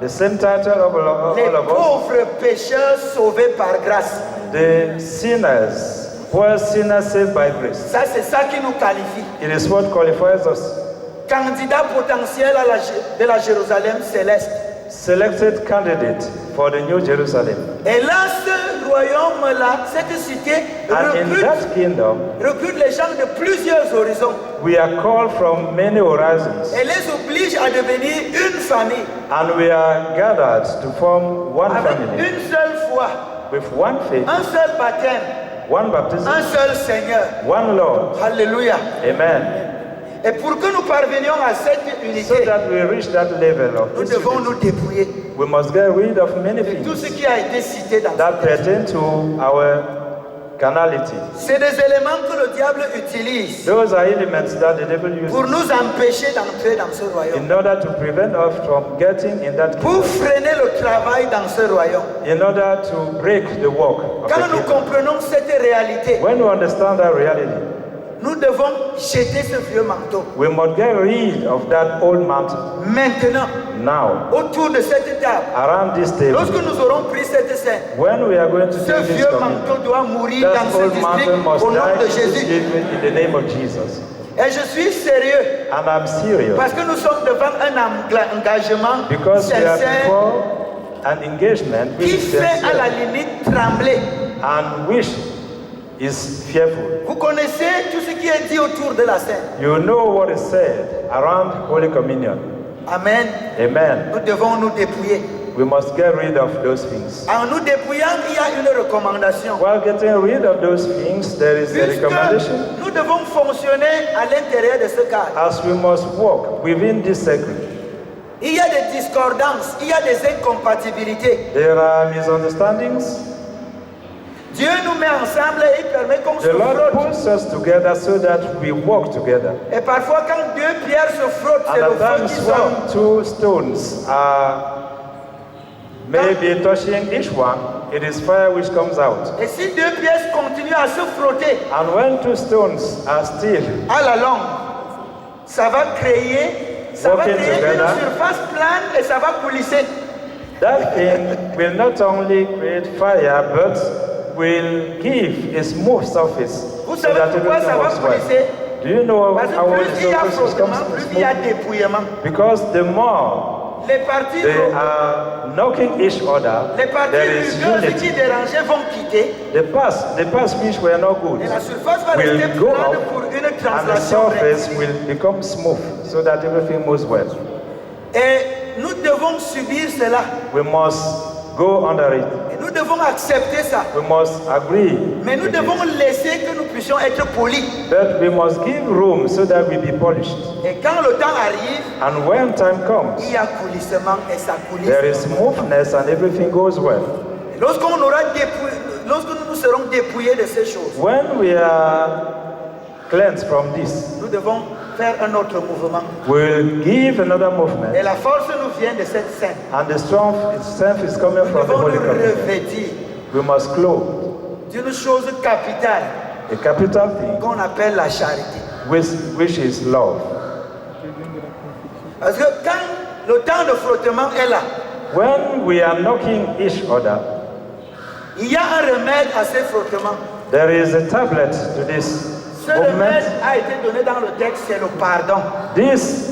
the same title of all Les of us. pauvres pécheurs sauvés par grâce. The sinners, poor sinners saved by grace. Ça, c'est ça qui nous qualifie. It is what qualifies us. Candidat potentiel de la Jérusalem céleste. Selected candidate for the New Jerusalem. Et là, ce royaume-là, cette cité And in that kingdom, recrute les gens de plusieurs horizons we are called from many horizons. et les oblige à devenir une famille And we are gathered to form one avec family une seule foi, with one faith, un seul baptême, one baptism, un seul Seigneur. one Lord. Alléluia. Amen. Et pour que nous parvenions à cette So unité, that we reach that level of nous devons nous unity, dépouiller we must get rid of many de tout ce things qui a été cité dans that ce texte. pertain to our carnality. C'est des éléments que le diable utilise Those are elements that the devil pour uses nous empêcher d'entrer dans ce royaume, in order to prevent us from getting in that pour kingdom, freiner le travail dans ce royaume. in order to break the work of Quand the nous kingdom. comprenons cette réalité, When we understand that reality, nous devons jeter ce vieux manteau. we must get rid of that old mountain. Maintenant, Now, autour de cette table, around this table, lorsque nous aurons pris cette scène, when we are going to ce take this vieux communion, manteau doit mourir dans that ce old district mountain must au nom die de in this Jésus. statement in the name of Jesus. Et je suis sérieux And I'm serious parce que nous sommes devant un engagement because we are sincère before an engagement which qui is fait à la sincere limite trembler. and which is fearful. Vous connaissez tout ce qui est dit autour de la scène. You know what is said around Holy Communion. Amen. Amen. Nous devons nous dépouiller. We must get rid of those things. En nous dépouillant, il y a une recommandation. While getting rid of those things, there is a Puisque recommendation nous devons fonctionner à l'intérieur de ce cadre. as we must walk within this circle. Il y a des discordances, il y a des incompatibilités. There are misunderstandings. Dieu nous met ensemble et il permet qu'on se The Lord frotte. puts us together so that we walk together. Et parfois, quand deux pierres se frottent, c'est And le at feu qui times sort. when two stones are maybe touching each one, it is fire which comes out. Et si deux pièces continuent à se frotter And when two stones are still à la longue, ça va créer Working une together. surface plane et ça va coulisser. that thing will not only create fire but will give a smooth surface Vous so savez that pourquoi ça everything va works well. coulisser? Do you know Parce how que the plus il y a surface frottement, becomes plus il y a smooth? dépouillement. Because the more Les parties, they are knocking each other, les parties there is rugueuses unity. qui dérangeaient vont quitter The past which were not good et la surface va will rester go plane up pour une and the translation surface recte. will become smooth so that everything moves well. Et nous devons subir cela. We must go under it. Et nous devons accepter ça. We must agree. Mais nous with devons it. laisser que nous puissions être polis. But we must give room so that we be polished. Et quand le temps arrive, And when time comes, il y a coulissement et ça coulisse. there is smoothness and everything goes well. Et lorsqu'on aura dépouillé, lorsque nous serons dépouillés de ces choses, When we are cleansed from this, nous devons faire un autre mouvement. we'll give another Et movement. la force nous vient de cette scène. And the strength is coming Nous from the devons Holy nous Communion. revêtir We must clothe d'une chose capitale a capital thing, qu'on appelle la charité. which is love. Parce que quand le temps de frottement est là, When we are knocking each other, il y a un remède à ces frottements. there is a tablet to this Ce remède movement. a été donné dans le texte, c'est le pardon. This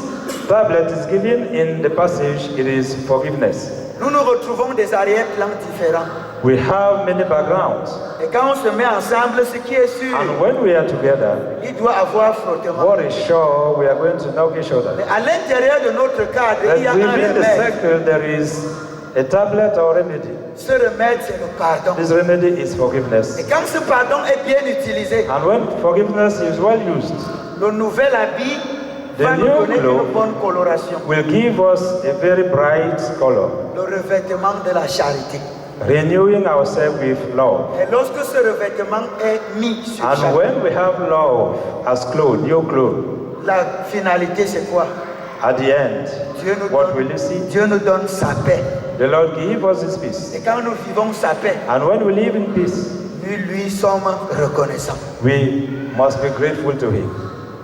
tablet is given in the passage, it is forgiveness. Nous nous retrouvons des arrière-plans différents. We have many backgrounds, Et quand on se met ensemble, ce qui est sûr, and when we are together, il doit avoir frottement. what is sure, we are going to knock each other. Mais à l'intérieur de notre cadre, But il y a un within the remède. circle, there is a tablet or remedy. Ce remède, c'est le pardon. This remedy is forgiveness. Et quand ce pardon est bien utilisé, And when forgiveness is well used, le nouvel habit The va nous new donner cloth une bonne coloration. will give us a very bright color, Le revêtement de la charité. renewing ourselves with love. Et lorsque ce revêtement est mis sur And chacun, when we have love as clothes, new clothes, la finalité c'est quoi? at the end, Dieu nous, what will you see? Dieu nous donne sa paix. The Lord give us His peace. Et quand nous vivons sa paix, And when we live in peace, nous lui sommes reconnaissants. we must be grateful to Him.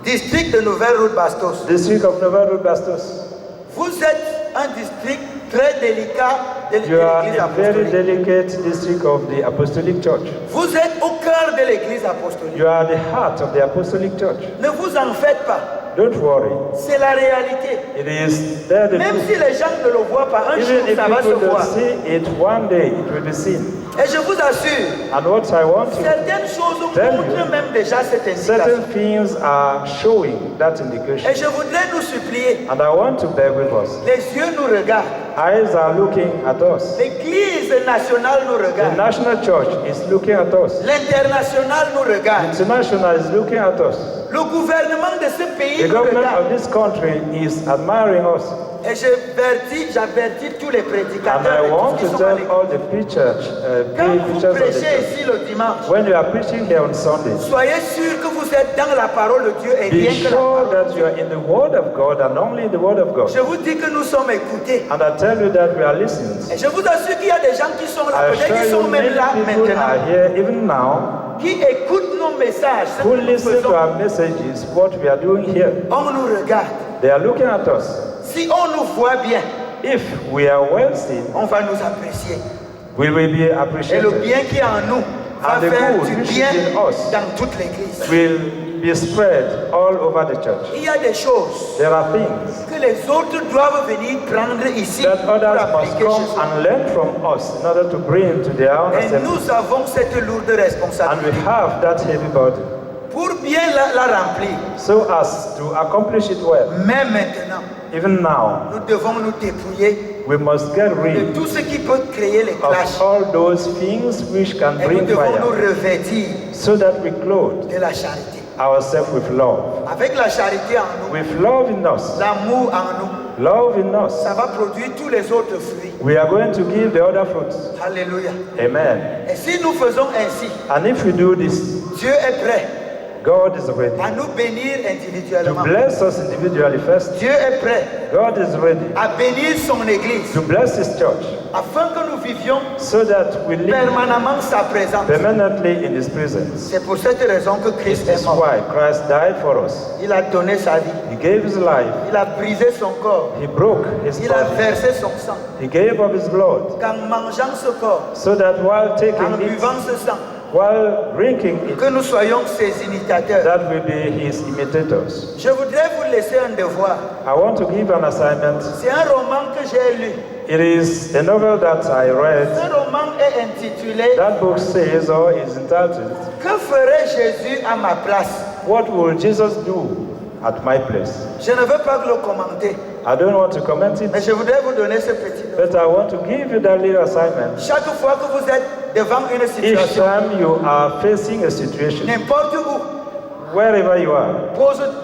District de Nouvelle-Route Bastos. District of Novaru Bastos, Vous êtes un district très délicat de you are l'église a very apostolique. delicate district of the Apostolic Church. Vous êtes au cœur de l'église apostolique. You are the heart of the Apostolic Church. Ne vous en faites pas. Don't worry. C'est la réalité. It is there the Même truth. si les gens ne le voient pas, un jour Even if ça va se people voir. don't see it, one day it will be seen. Et je vous assure, And what I want to certaines choses Tell montrent you. même déjà cette certain indication. things are showing that Et indication. je voudrais nous supplier, And I want to beg with us. les yeux nous regardent, Eyes are looking at us. l'Église nationale nous The regarde, national church is looking at us. l'international nous The regarde, international is looking at us. le gouvernement de ce pays The nous government regarde. of this country is admiring us. Et j'avertis tous les And prédicateurs I et want tous ceux to qui sont à tell l'église. all the preachers, Quand gay vous preachers of the prêchez church, ici le dimanche, when you are preaching here on Sunday, soyez sûr que vous êtes dans la parole de Dieu et be rien que la sure parole. that you are in the Word of God and only in the Word of God. Je vous dis que nous sommes écoutés. And I tell you that we are listening. Et je vous assure qu'il y a des gens qui sont là, I peut-être assure qui you sont many même là people are maintenant, here even now qui écoutent nos messages, ce who que nous listen to faisons. our messages, what we are doing here. On nous regarde. They are looking at us. Si on nous voit bien, If we are well seen, on va nous apprécier. we will be Et le appreciated. bien qui est en nous va And the faire good du which is bien in us dans toute l'église. Will be spread all over the church. Il y a des choses There are things que les autres doivent venir prendre ici that pour others must appliquer come chez eux. and learn from us in order to bring to their own Et assembly. nous avons cette lourde And we responsabilité have that heavy burden. pour bien la remplir. So as to accomplish it well, Mais maintenant, even now, nous devons nous dépouiller we must get de rid tout ce qui peut créer les clashs. of all those things which can Et nous bring devons nous fire, revêtir so that we clothe de la charité. ourselves with love. Avec la charité en nous, With love in us, l'amour en nous, love in us, ça va produire tous les autres fruits. we are going to give the other fruits. Alléluia. Amen. Et si nous faisons ainsi, And if we do this, Dieu est prêt God is ready à nous bénir to individuellement. bless us individually first. Dieu est prêt God is ready à bénir son Église to bless His church afin que nous vivions so that we live permanemment sa présence. permanently in His presence. C'est pour cette raison que Christ This est is mort. why Christ died for us. Il a donné sa vie. He gave His life. Il a brisé son corps. He broke His Il a body. versé son sang. He gave up His blood Qu'en mangeant ce corps, so that while en taking it, buvant ce sang, while drinking it, que nous soyons ses imitateurs. that will be His imitators. Je voudrais vous laisser un devoir. I want to give an assignment. C'est un roman que j'ai lu. It is a novel that I read. Ce roman est intitulé That book says, or is entitled, Que ferait Jésus à ma place? What will Jesus do at my place? Je ne veux pas le commenter, I don't want to comment it, mais je voudrais vous donner ce petit devoir. but I want to give you that little assignment. Chaque fois que vous êtes devant une Each situation, time you are facing a situation, n'importe où, wherever you are,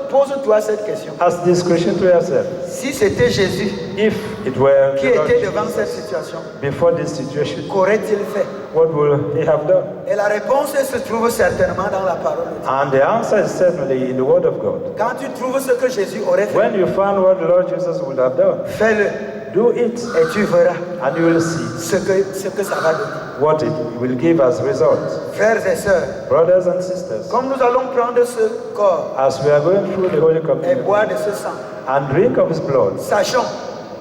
pose-toi cette question. ask this question to yourself. Si c'était Jésus If it were qui the Lord était devant Jesus cette situation, before this situation, qu'aurait-il fait? what will He have done? Et la réponse se trouve certainement dans la parole de Dieu. And the answer is certainly in the Word of God. Quand tu trouves ce que Jésus aurait fait, When you find what the Lord Jesus would have done, fais-le do it, et tu verras and you will see ce que ça va donner. what it will give as result. Frères et sœurs, Brothers and sisters, comme nous allons prendre ce corps as we are going through the Holy et Communion boire de ce sang, and drink of His blood, sachons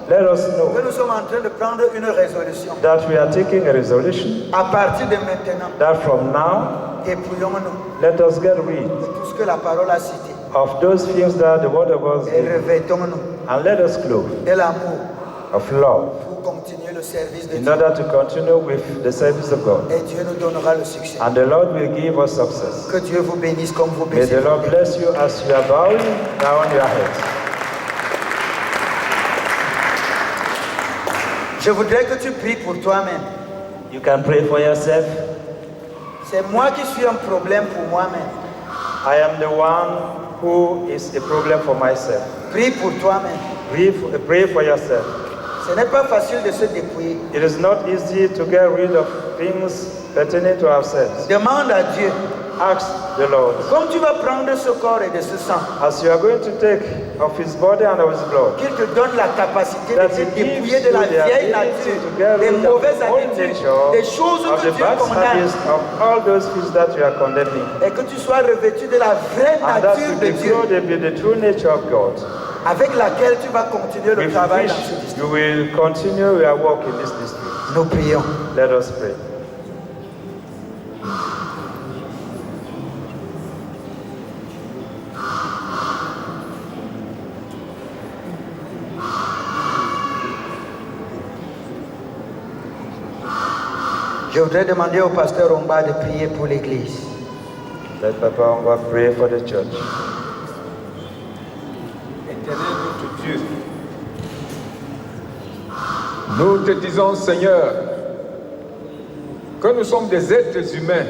let us que know nous sommes en train de prendre une résolution. that we are taking a resolution À partir de maintenant, that from now, dépouillons-nous let us get rid de tout ce que la parole a cité of those things that the Word of God et says, revêtons-nous and let us clothe de l'amour of love pour continuer le service de in Dieu. order to continue with the service of God. Et Dieu nous donnera le succès. And the Lord will give us success. Que Dieu vous bénisse comme vous May baissez. the Lord bless you as you are bowing down your heads. Je voudrais que tu pries pour toi-même. You can pray for yourself. C'est moi qui suis un problème pour moi-même. I am the one who is a problem for myself. Prie pour toi-même. Pray for yourself. Ce n'est pas facile de se dépouiller. It is not easy to get rid of things pertaining to ourselves. Demande à Dieu, Ask the Lord. comme tu vas prendre ce corps et de ce sang, As you are going to take of His body and of His blood, qu'il te donne la capacité de that te He gives dépouiller you de la the vieille ability nature, to get des rid of the mauvaises old habitudes, nature, des choses of que the Dieu bad condamne, habits, of all those things that you are condemning, et que tu sois revêtu de la vraie and that nature you de be Dieu, clothed with the true nature of God, avec laquelle tu vas continuer le with travail which dans ce district. you will continue your work in this district. Nous prions. Let us pray. Je voudrais demander au pasteur Omba de prier pour l'église. Let Papa Omba pray for the church. Éternel notre Dieu, nous te disons, Seigneur, que nous sommes des êtres humains.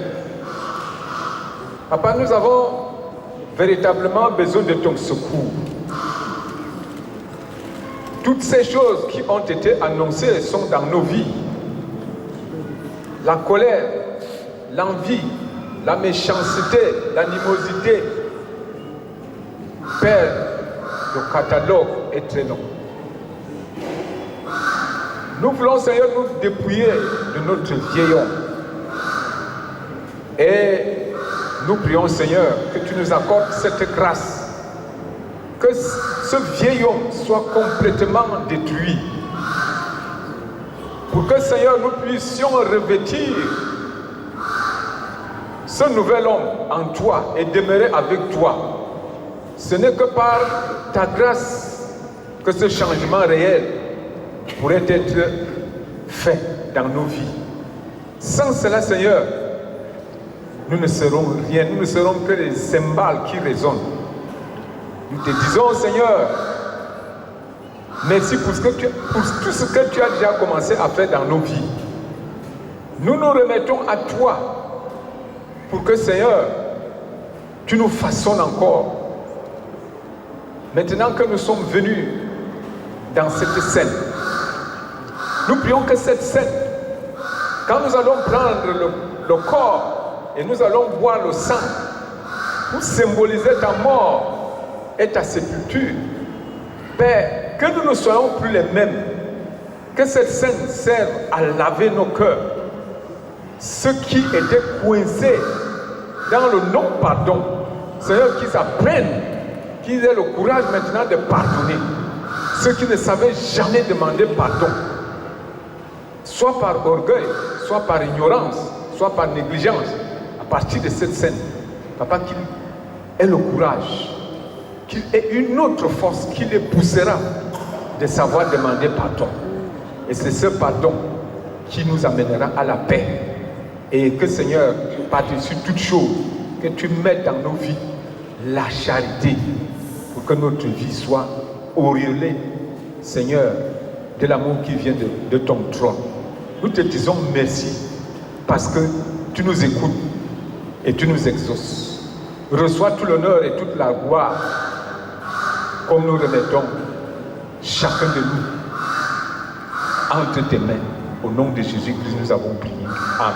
Papa, nous avons véritablement besoin de ton secours. Toutes ces choses qui ont été annoncées sont dans nos vies. La colère, l'envie, la méchanceté, l'animosité. Père, le catalogue est très long. Nous voulons, Seigneur, nous dépouiller de notre vieil homme. Et nous prions, Seigneur, que tu nous accordes cette grâce. Que ce vieil homme soit complètement détruit. Pour que, Seigneur, nous puissions revêtir ce nouvel homme en toi et demeurer avec toi. Ce n'est que par ta grâce que ce changement réel pourrait être fait dans nos vies. Sans cela, Seigneur, nous ne serons rien, nous ne serons que des cymbales qui résonnent. Nous te disons, Seigneur, merci pour tout ce que tu as déjà commencé à faire dans nos vies. Nous nous remettons à toi pour que, Seigneur, tu nous façonnes encore. Maintenant que nous sommes venus dans cette scène, nous prions que cette scène, quand nous allons prendre le corps et nous allons boire le sang pour symboliser ta mort et ta sépulture, Père, que nous ne soyons plus les mêmes, que cette scène serve à laver nos cœurs. Ceux qui étaient coincés dans le non-pardon, Seigneur, qu'ils apprennent, qu'ils aient le courage maintenant de pardonner. Ceux qui ne savaient jamais demander pardon, soit par orgueil, soit par ignorance, soit par négligence, à partir de cette scène, Papa, qu'il ait le courage, qu'il ait une autre force qui les poussera de savoir demander pardon. Et c'est ce pardon qui nous amènera à la paix. Et que, Seigneur, par-dessus toute chose, que tu mettes dans nos vies la charité pour que notre vie soit auréolée, Seigneur, de l'amour qui vient de ton trône. Nous te disons merci parce que tu nous écoutes et tu nous exauces. Reçois tout l'honneur et toute la gloire comme nous remettons chacun de nous entre tes mains. Au nom de Jésus-Christ, nous avons prié. Amen.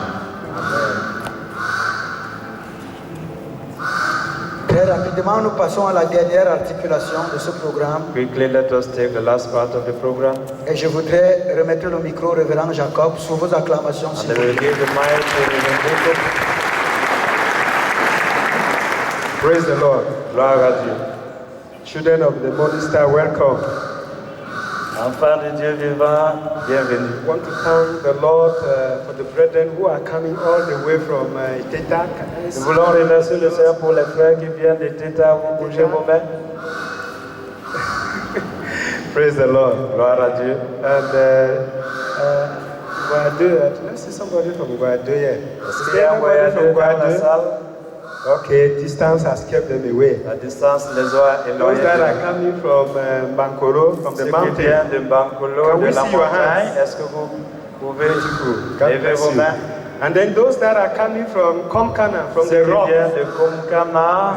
Très rapidement, nous passons à la dernière articulation de ce programme. Quickly, let us take the last part of the program. Et je voudrais remettre le micro au révérend Jacob sous vos acclamations. And I will give the mic to Reverend Jacob. Praise the Lord. Gloire à Dieu. Children of the Morning Star, welcome. Enfants de Dieu vivant, bienvenue. I want to thank the Lord for the brethren who are coming all the way from Iteta. Nous voulons remercier le Seigneur pour les frères qui viennent de Teta. Vous bougez vos mains. Praise the Lord. Gloire à Dieu. And Guadeloupe, let's see somebody from Guadeloupe here. Est-ce qu'il y a un voyageur dans la salle? Okay, distance has kept them away. La distance les a éloignés. Those that are coming from Bankoro, from the Ceux qui mountain. viennent de Bankolo, Can de we la see your montagne, hands? est-ce que vous pouvez God lever bless vos you. mains? And then those that are coming from Komkana, from Ceux the qui rock. viennent de Komkana,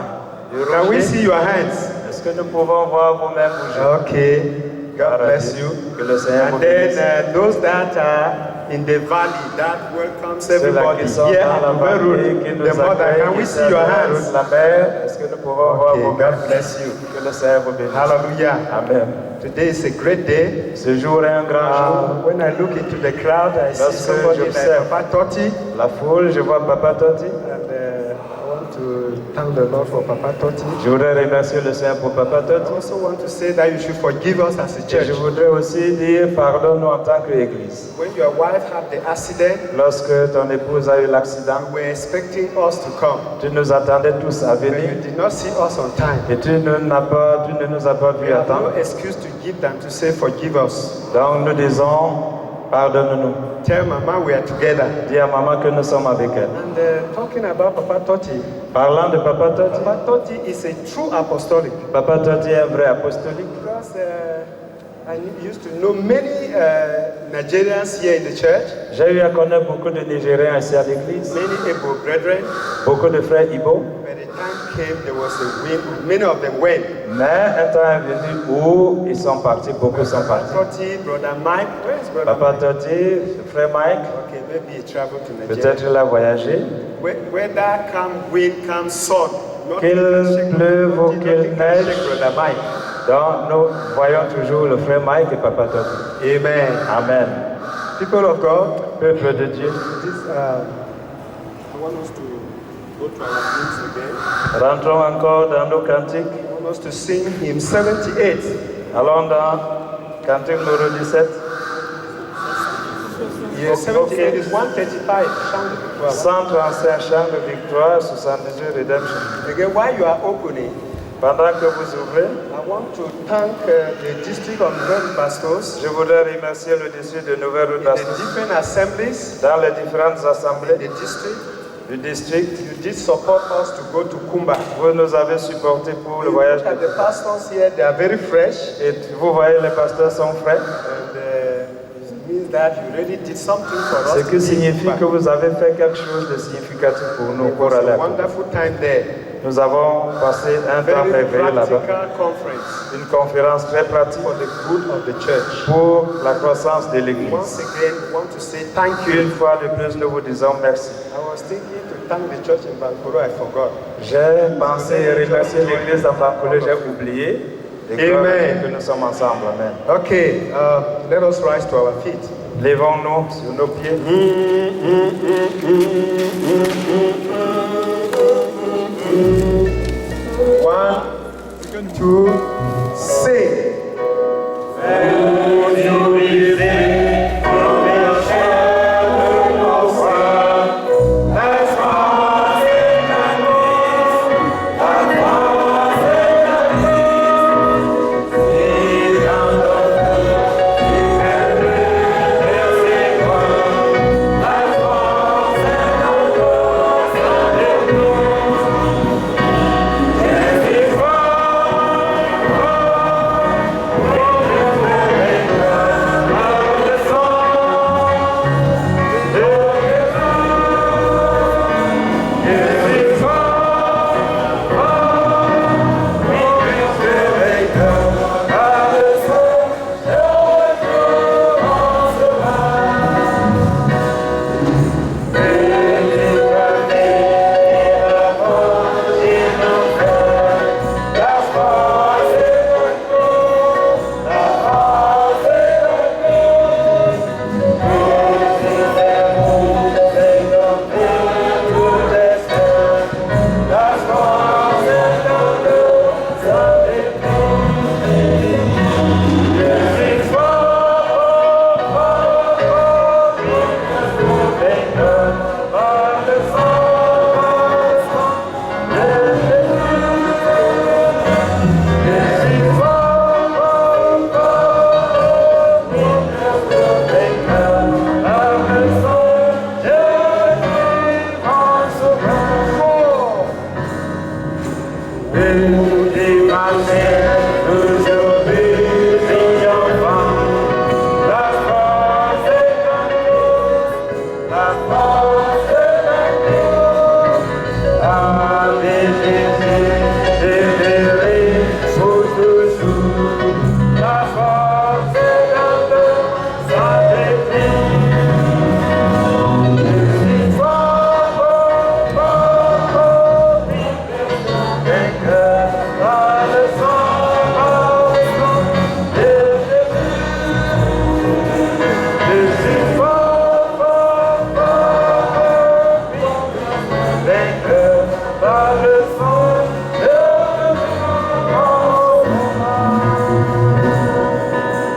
du Can we rocher, see your hands? est-ce que nous pouvons voir vos mains bouger? Okay. God bless you. Que le Seigneur vous And bénisse. then those that are in the valley, that welcomes Ceux-là everybody qui sont here dans la on the road. vallée, qui nous The mother, accueillent, can we qui see sont your dans la hands? route de la mer, est-ce que nous pouvons voir Okay, vos mains? God bless you. Que le Seigneur vous bénisse. Hallelujah. Amen. Today is a great day. Ce jour est un grand jour. When I look into the crowd, I see Lorsque somebody like j'observe Papa Totti. la foule, je vois Papa Totti. And I want to thank the Lord for Papa Totti. Je voudrais remercier le Seigneur pour Papa I Totti. also want to say that you should forgive us as a Et church. je voudrais aussi dire pardonne-nous en tant qu'Église. When your wife had the accident, Lorsque ton épouse a eu l'accident, we were expecting us to come. tu nous attendais tous à But venir you did not see us on time. et tu ne nous as pas We vu have no attendre. excuse to give than to say forgive us. Donc nous disons pardonne-nous. tell Mama we are together. Dis à maman que nous sommes avec elle. And talking about Papa Totti, Parlant de Papa Totti, Papa Totti is a true apostolic. Papa Totti est un vrai apostolique. Because I used to know many Nigerians here in the church, J'ai eu à connaître beaucoup de Nigériens ici à l'église, many Igbo brethren. beaucoup de frères Ibo. When the time came, there was a wind. Many of them went. Mais un temps est venu où ils sont partis, beaucoup sont partis. Totti, Brother Mike, where is Brother Papa Mike? Totti, frère Mike, Okay, maybe he traveled to Nigeria. peut-être il a voyagé. Whether come wind, come sun, Qu'il pleuve ou qu'il neige, Brother Mike. donc nous voyons toujours le frère Mike et Papa Totti. Amen. Amen. People of God, Peuple de Dieu, this, I want us to go to our hymns again. rentrons encore dans nos cantiques. I want us to sing hymn 78. Allons dans cantique numéro 17. Yes, 78 is 135. Chant de victoire. 135 chants de victoire, 78 redemption. Again, while you are opening, Pendant que vous ouvrez, I want to thank the district of Nouvelle Bastos je voudrais remercier le district de Nouvelle-Rue in the Bastos different assemblies dans les différentes in assemblées the district. du district. You did support us to go to Kumba. Vous nous avez supportés pour le You voyage. look at the pastors here, they are very fresh. Et vous voyez, les pasteurs sont frais. And it means that you really did something for us. Ce qui signifie que vous avez fait quelque chose de significatif pour nous, It pour was aller a à Cuba. wonderful time there. Nous avons passé un temps Very merveilleux là-bas. practical conference Une conférence très pratique for the good of the church. pour la croissance de l'Église. Once again, we want to say thank you. Une fois de plus, nous vous disons merci. I was thinking to thank the church in Bankoro, I forgot. J'ai pensé remercier l'Église à Bankole, j'ai oublié. Et gloire à Dieu que nous sommes ensemble. Amen. Okay, let us rise to our feet. Levons-nous sur nos pieds. One, two, sing.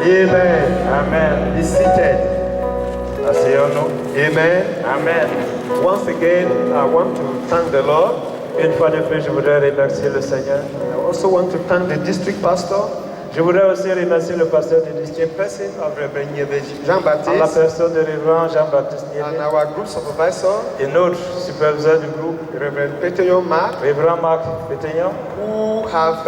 Amen. Amen. Be seated. Asseyons-nous. Amen. Amen. Once again, I want to thank the Lord. Une fois de plus, je voudrais remercier le Seigneur. I also want to thank the district pastor. Je voudrais aussi remercier le pasteur du district, in person of Reverend Niebe en la Jean-Baptiste personne de Révérend Jean-Baptiste and Niébé our group supervisor, et notre superviseur du groupe, Reverend Peteyon Mark, Révérend Marc Pétaignan, who have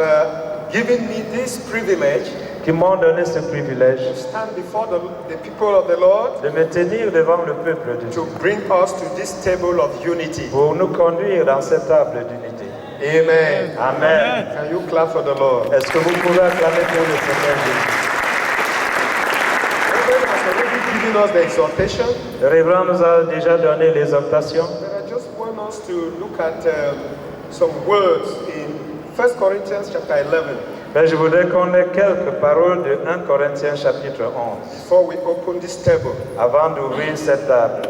given me this privilege qui m'ont donné ce privilège to stand before the people of the Lord de me tenir devant le peuple de Dieu to bring us to this table of unity. pour nous conduire dans cette table d'unité. Amen. Amen. Can you clap for the Lord? Est-ce que vous pouvez acclamer pour le Seigneur Jésus? Reverend has already given us the exhortation, Le Révérend nous a déjà donné l'exhortation, but I just want us to look at some words in 1 Corinthians chapter 11 mais je voudrais qu'on ait quelques paroles de 1 Corinthiens chapitre 11 before we open this table. avant d'ouvrir cette table.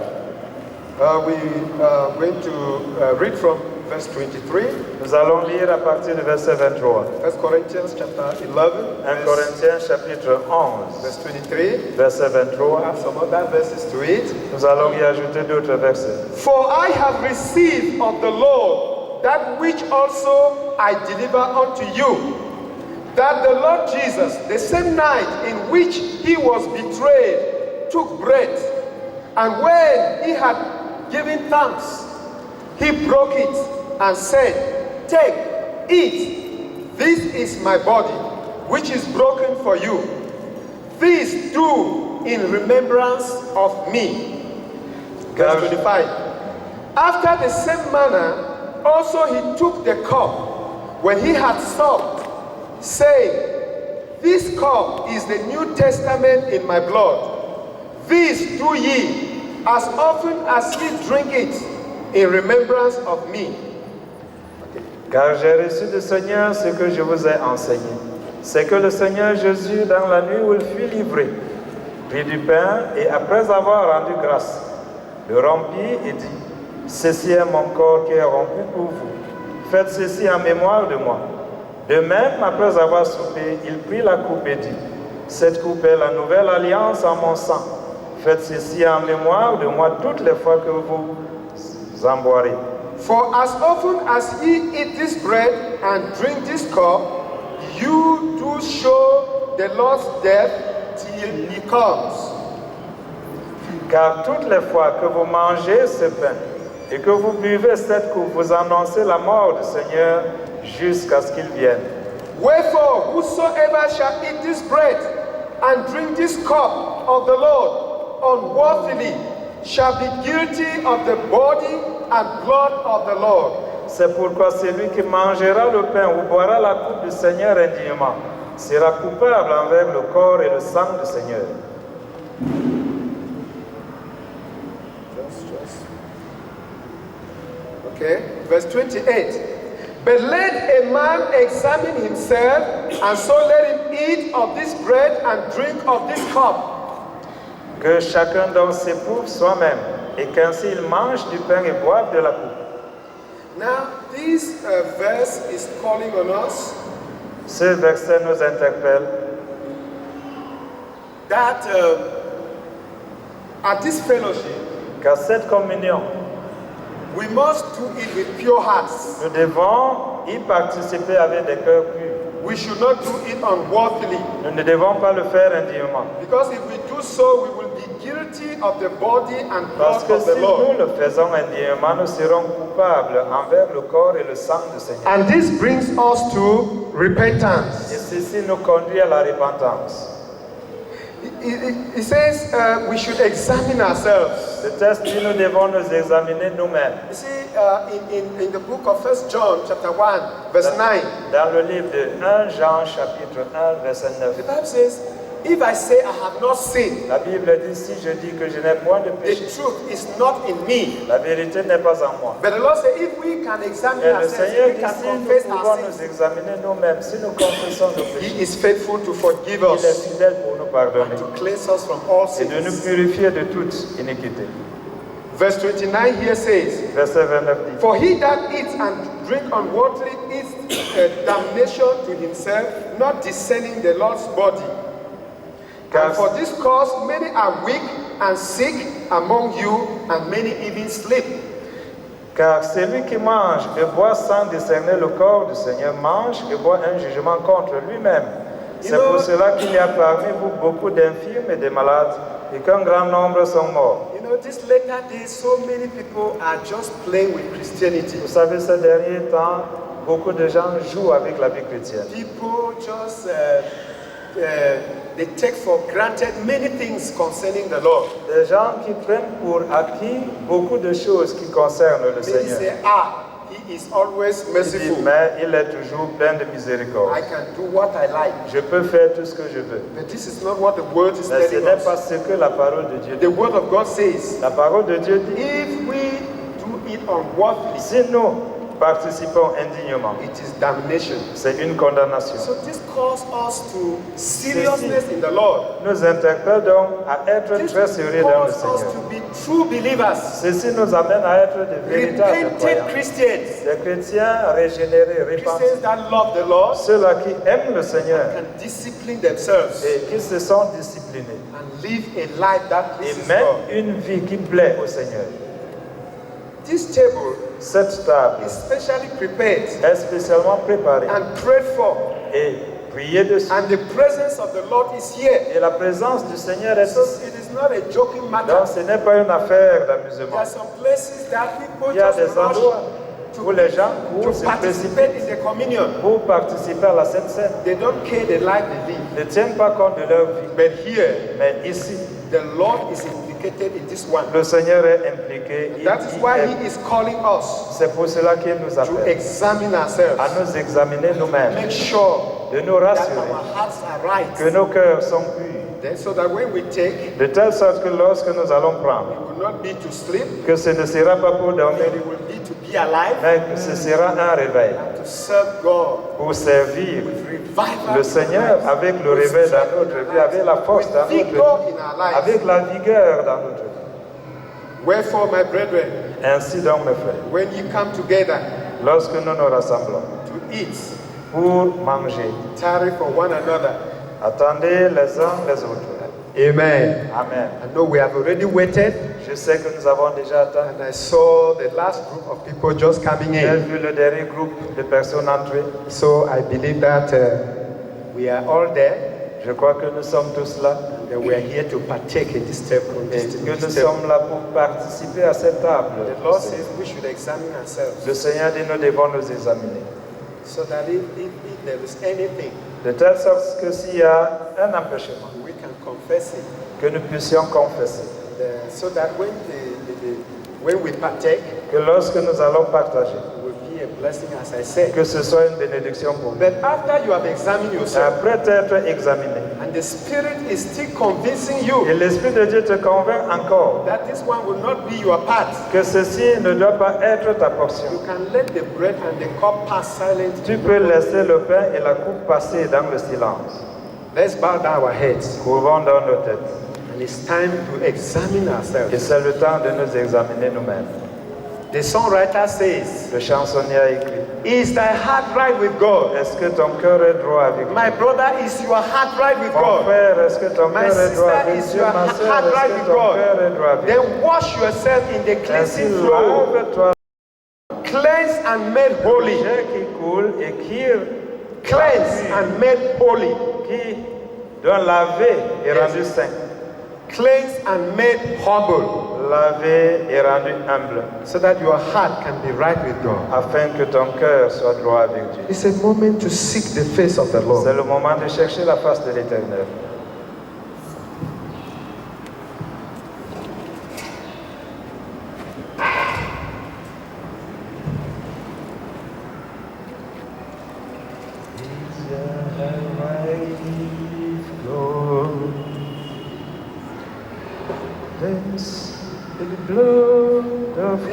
We are going to read from verse 23, Nous allons lire à partir du verset 23. 1 Corinthians chapter 11, 1 Corinthiens chapitre 11, verse 23. verset We 23. have some other verses to it. Nous allons y ajouter d'autres versets. For I have received of the Lord that which also I deliver unto you, that the Lord Jesus, the same night in which he was betrayed, took bread, and when he had given thanks, he broke it and said, Take, eat, this is my body, which is broken for you. This do in remembrance of me. Verse 25. After the same manner, also he took the cup when he had supped, saying, This cup is the New Testament in my blood. This do ye, as often as ye drink it, in remembrance of me. Car j'ai reçu du Seigneur ce que je vous ai enseigné. C'est que le Seigneur Jésus, dans la nuit où il fut livré, prit du pain et après avoir rendu grâce, le rompit et dit, Ceci est mon corps qui est rompu pour vous. Faites ceci en mémoire de moi. De même, après avoir soupé, il prit la coupe et dit, Cette coupe est la nouvelle alliance en mon sang. Faites ceci en mémoire de moi toutes les fois que vous en boirez. For as often as ye eat this bread and drink this cup, you do show the Lord's death till he comes. Car toutes les fois que vous mangez ce pain et que vous buvez cette coupe, vous annoncez la mort du Seigneur jusqu'à ce qu'il vienne. Wherefore, whosoever shall eat this bread and drink this cup of the Lord unworthily shall be guilty of the body and blood of the Lord. C'est pourquoi celui qui mangera le pain ou boira la coupe du Seigneur indignement sera coupable envers le corps et le sang du Seigneur. Okay, verse 28. But let a man examine himself, and so let him eat of this bread and drink of this cup. Que chacun donc s'éprouve soi-même et qu'ainsi il mange du pain et boive de la coupe. Now, this verse is calling on us Ce verset nous interpelle that at this fellowship, qu'à cette communion, we must do it with pure hearts. nous devons y participer avec des cœurs purs. We should not do it unworthily, Nous ne devons pas le faire indignement. because if we do so, we will be guilty of the body and Parce blood que of the si Lord. nous le faisons indignement, nous serons coupables envers le corps et le sang du Seigneur. And this brings us to Et repentance. ceci nous conduit à la repentance. It says we should examine ourselves. Le texte dit nous devons nous examiner nous-mêmes. You see, in the book of 1 John chapter 1, verse 9, Dans le livre de 1 Jean chapitre 1 verset 9, the Bible says, if I say I have not sinned, la Bible dit si je dis que je n'ai point de the péché, truth is not in me. la vérité n'est pas en moi. But the Lord said, if we can examine Et le ourselves, Seigneur we dit can si nous confess pouvons our nous sins, examiner nous-mêmes, si nous confessons nos péchés, He is faithful to forgive il est us fidèle pour nous pardonner and to cleanse us from all et de nous sins. purifier de toute iniquité. Verse 29 here says, Verset 29 dit, For he that eats and drink unworthily is damnation to himself, not discerning the Lord's body. And for this cause many are weak and sick among you, and many even sleep. Car celui qui mange et boit sans discerner le corps du Seigneur mange et boit un jugement contre lui-même. C'est pour cela qu'il y a parmi vous beaucoup d'infirmes et de malades, et qu'un grand nombre sont morts. You know, this later days, so many people are just playing with Christianity. Vous savez, ces derniers temps, beaucoup de gens jouent avec la vie chrétienne. People just they take for granted many things concerning the Lord. Des gens qui prennent pour acquis beaucoup de choses qui concernent le They Seigneur. say, He is always Il dit, merciful. mais il est toujours plein de miséricorde. I can do what I like. Je peux faire tout ce que je veux. But this is not what the word is Mais ce telling n'est us. pas ce que la parole de Dieu The dit. word of God says, La parole de Dieu dit, if we do it unworthily, si nous participons indignement, it is damnation. c'est une condamnation. So this calls us to seriousness in the Lord. Nous interpelle donc à être This très sérieux dans le calls us Seigneur. to be true believers, Ceci nous amène à être de véritables repented croyants. Christians, Des chrétiens régénérés, repentis. Christians that love the Lord, Ceux-là qui aiment le Seigneur can discipline themselves et qui se sont disciplinés and live a life that et pleases mènent God. une vie qui plaît au Seigneur. This table Cette table is specially prepared est spécialement préparée and prayed for, et priée dessus. and the presence of the Lord is here. Et la présence du Seigneur est So ici. it is not a joking matter. Donc ce n'est pas une affaire There d'amusement. are some places that people Il y a just des rush endroits où les gens to courent, se participate précipitent in the communion. pour participer à la Sainte Seine. They don't care the life they live. Ne tiennent pas compte de leur vie. But here, Mais ici, the Lord is implicated in this one. le Seigneur est impliqué. That is why He is calling us C'est pour cela qu'il nous to appelle examine ourselves, à nous examiner nous-mêmes, make sure de nous that rassurer our hearts are right, que nos cœurs sont purs, then so that when we take, de telle sorte que lorsque nous allons prendre, it will not be to sleep, que ce ne sera pas pour dormir, it will be to be alive, mais que ce sera un réveil to serve God pour servir with revival, le Seigneur avec le réveil dans notre vie, avec la force dans with notre vigor vie, in our lives. avec la vigueur dans notre vie. Wherefore, my brethren, Ainsi donc, mes frères, when you come together lorsque nous nous rassemblons to eat, pour manger, tarry for one another. attendez les uns les autres. Amen. Amen. I know we have already waited, Je sais que nous avons déjà attendu. and I saw the last group of people just coming J'ai in. vu le dernier groupe de personnes entrer. So I believe that we are all there, Je crois que nous sommes tous là and that we are here to partake in this table. et que nous sommes là pour participer à cette table. The Lord says we should examine ourselves, Le Seigneur dit nous devons nous examiner. so that if there is anything, De telle sorte que s'il y a un empêchement, we can confess it. que nous puissions confesser. So that when we partake, Que lorsque nous allons partager, it will be a blessing, as I said. que ce soit une bénédiction pour nous. But after you have examined yourself, Après t'être examiné, and the Spirit is still convincing you et l'Esprit de Dieu te convainc encore that this one will not be your part, que ceci ne doit pas être ta portion. you can let the bread and the cup pass silently. Tu peux laisser le pain et la coupe passer dans le silence. Let's bow down our heads. Couvrons dans nos têtes. And it's time to examine Et ourselves. c'est le temps de nous examiner nous-mêmes. The songwriter says, Le chansonnier a écrit, is thy heart right with God? est-ce que ton cœur est droit avec Dieu? My brother, is your heart right with Mon God? frère, est-ce que ton My cœur est droit sister, avec is Dieu? your Ma soeur, heart right est-ce with que ton God? cœur est droit avec Dieu? Then wash yourself in the Ainsi, cleansing flow, lave-toi cleansed and made holy, jet qui coule et cleansed and made holy, qui doit laver et Yes. rendu saint. cleansed and made humble, Lavé et rendu humble, so that your heart can be right with God. afin que ton cœur soit droit avec Dieu. It's a moment to seek the face of the C'est Lord. le moment de chercher la face de l'Éternel.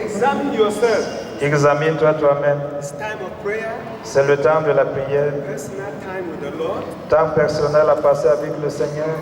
Examine yourself. Examine-toi toi-même. It's time of prayer, C'est le temps de la prière, personal time with the Lord. temps personnel à passer avec le Seigneur.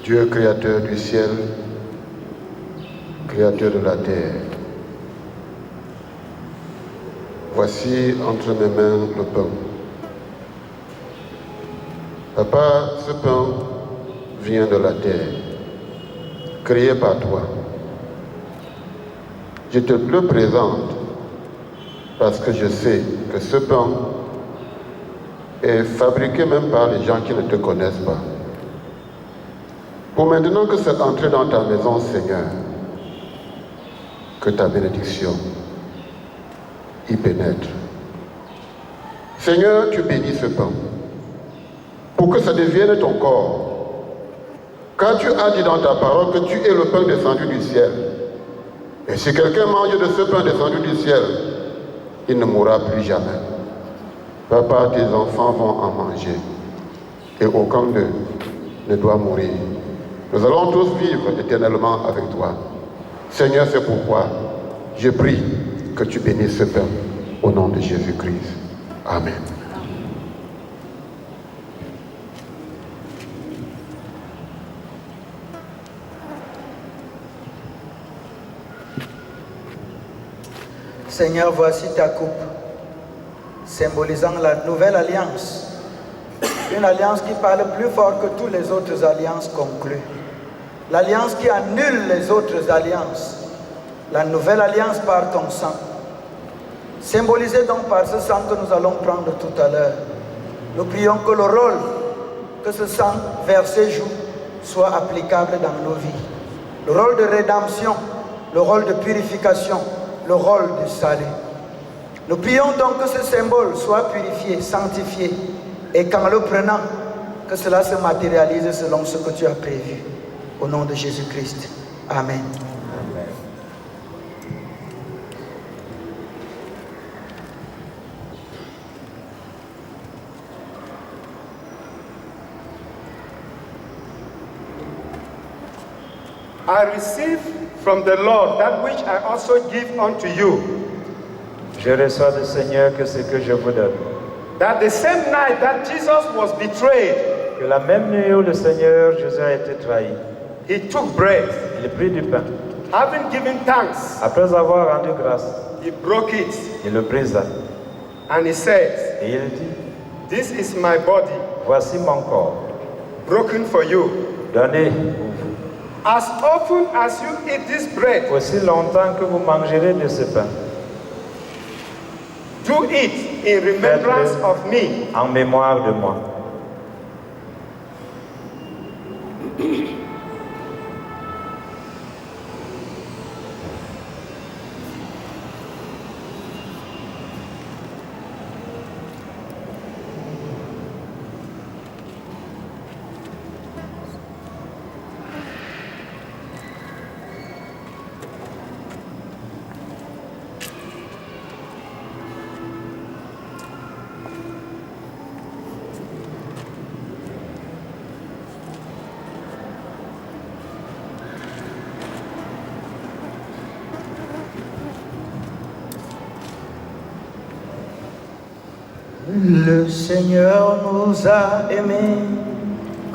Dieu créateur du ciel, créateur de la terre, voici entre mes mains le pain. Papa, ce pain vient de la terre, créé par toi. Je te le présente parce que je sais que ce pain est fabriqué même par les gens qui ne te connaissent pas. Pour maintenant que c'est entré dans ta maison, Seigneur, que ta bénédiction y pénètre. Seigneur, tu bénis ce pain pour que ça devienne ton corps. Car tu as dit dans ta parole que tu es le pain descendu du ciel. Et si quelqu'un mange de ce pain descendu du ciel, il ne mourra plus jamais. Papa, tes enfants vont en manger et aucun d'eux ne doit mourir. Nous allons tous vivre éternellement avec toi. Seigneur, c'est pourquoi je prie que tu bénisses ce pain au nom de Jésus-Christ. Amen. Seigneur, voici ta coupe, symbolisant la nouvelle alliance. Une alliance qui parle plus fort que toutes les autres alliances conclues. L'alliance qui annule les autres alliances. La nouvelle alliance par ton sang. Symbolisée donc par ce sang que nous allons prendre tout à l'heure. Nous prions que le rôle que ce sang versé joue soit applicable dans nos vies. Le rôle de rédemption, le rôle de purification, le rôle du salut. Nous prions donc que ce symbole soit purifié, sanctifié, et qu'en le prenant, que cela se matérialise selon ce que tu as prévu. Au nom de Jésus-Christ. Amen. Amen. I receive from the Lord that which I also give unto you. Je reçois du Seigneur que ce que je vous donne. That the same night that Jesus was betrayed, Que la même nuit où le Seigneur Jésus a été trahi, he took bread. il prit du pain. Having given thanks, Après avoir rendu grâce, he broke it il le brisa. and he said, Et il dit, "This is my body, voici mon corps, broken for you. donné pour vous. As often as you eat this bread, Aussi longtemps que vous mangerez de ce pain, do it in remembrance of me." en mémoire de moi. Le Seigneur nous a aimés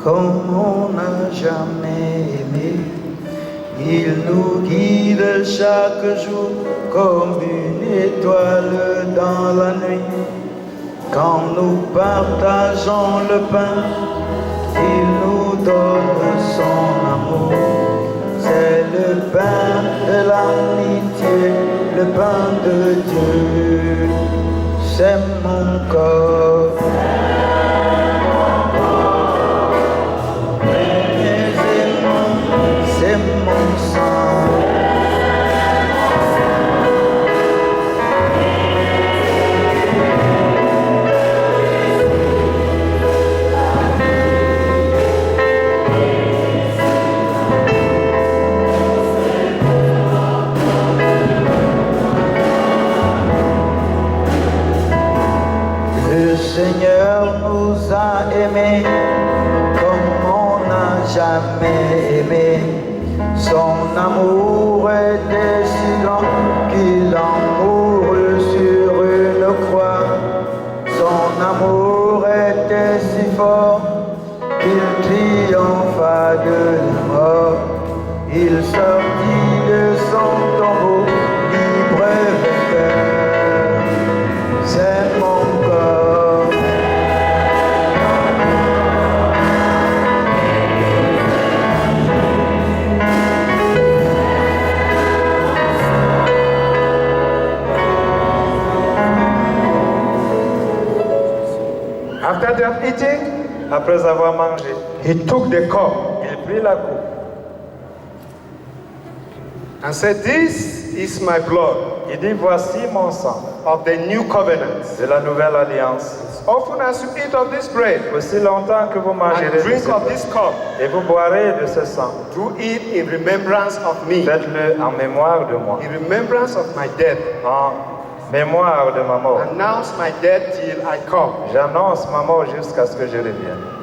comme on n'a jamais aimé. Il nous guide chaque jour comme une étoile dans la nuit. Quand nous partageons le pain, il nous donne son amour. C'est le pain de l'amitié, le pain de Dieu. C'est mon corps. C'est mon sang. Le Seigneur nous a aimés comme on n'a jamais aimé. Son amour était si grand qu'il en mourut sur une croix. Son amour était si fort qu'il triompha de la mort, il sortit de son tombeau, libre vainqueur. C'est mon corps. After they have eaten, Après avoir mangé, he took the cup il prit la coupe and said, "This is my blood Il dit, voici mon sang of the new covenant. de la nouvelle alliance. As often as you eat of this bread Aussi longtemps que vous mangerez and de drink ce of pain this cup, et vous boirez de ce sang, do it in remembrance of me, faites-le en mémoire de moi, in remembrance of my death. en mémoire de ma mort. Announce my death till I come." J'annonce ma mort jusqu'à ce que je revienne.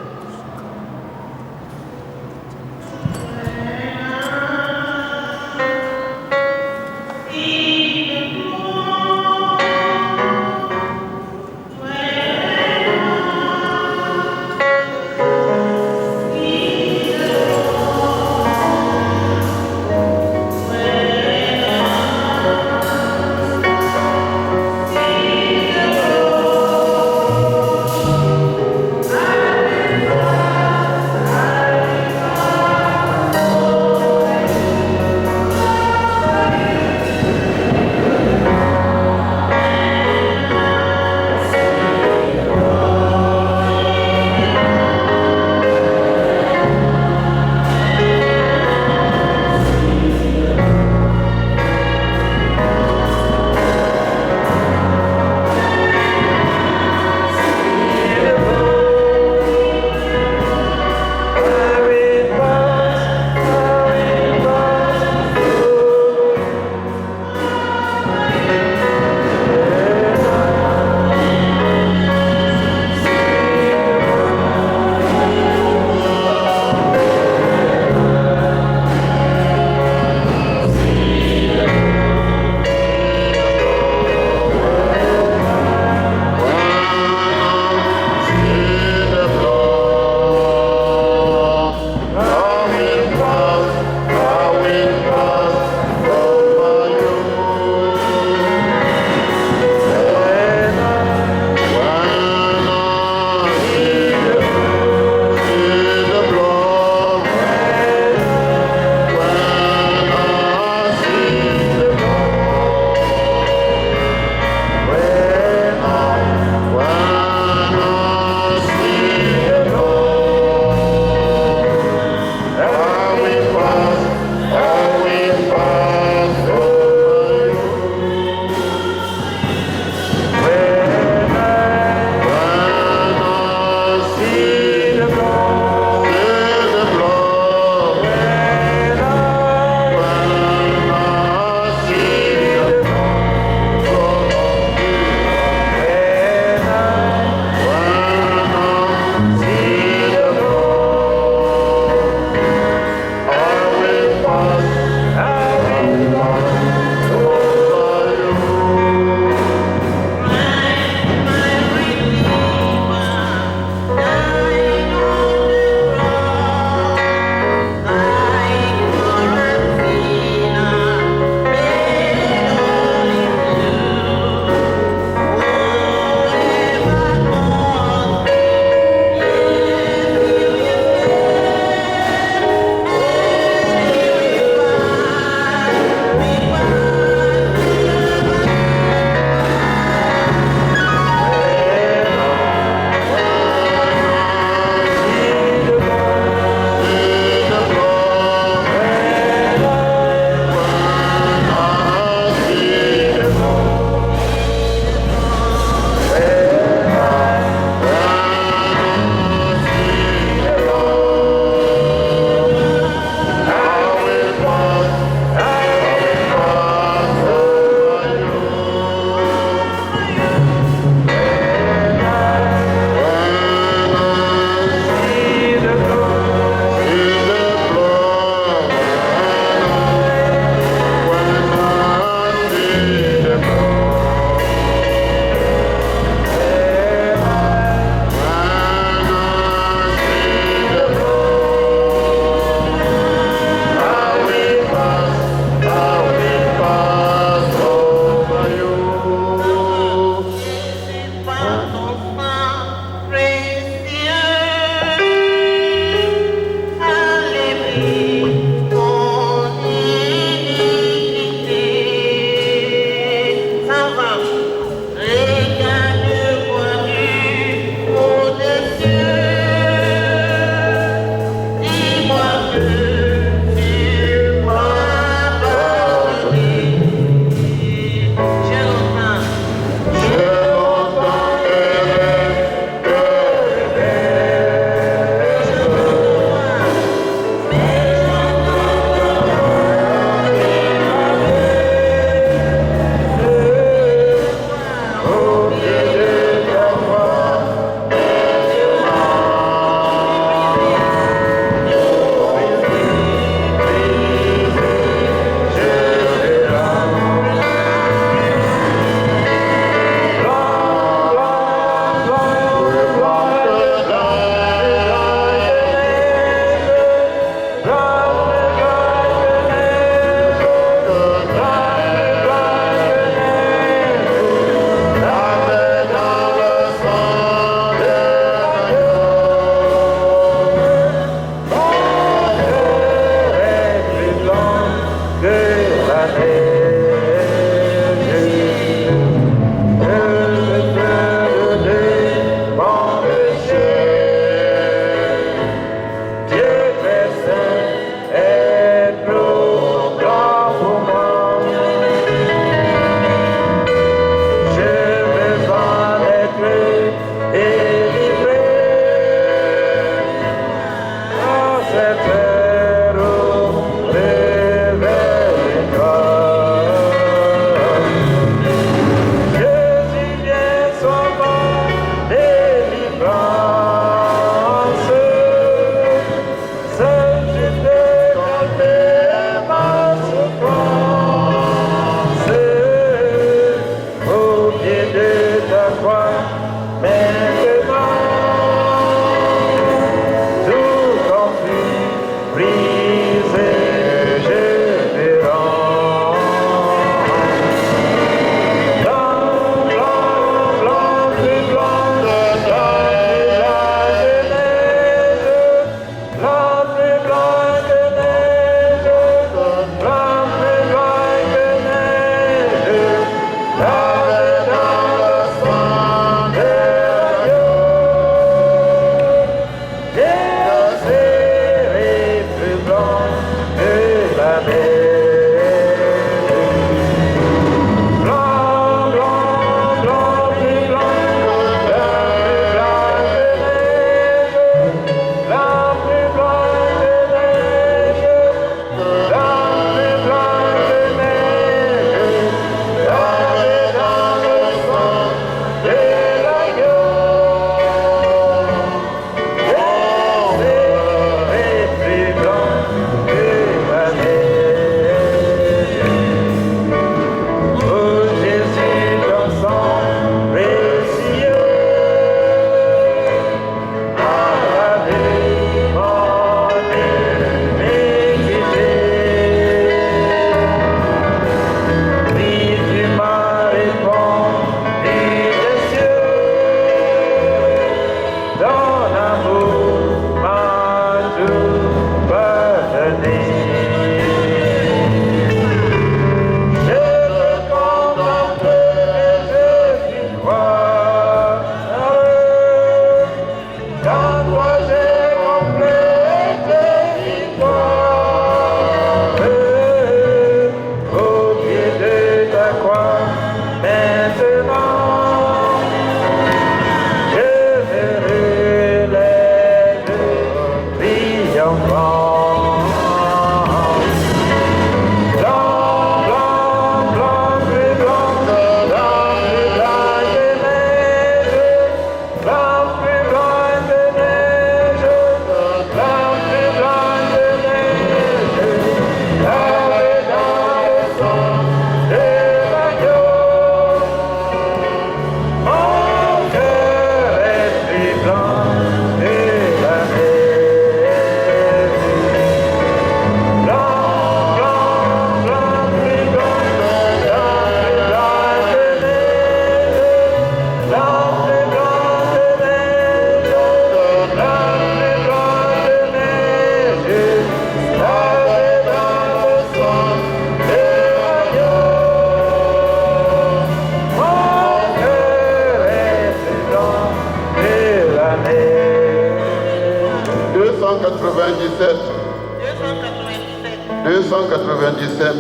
297.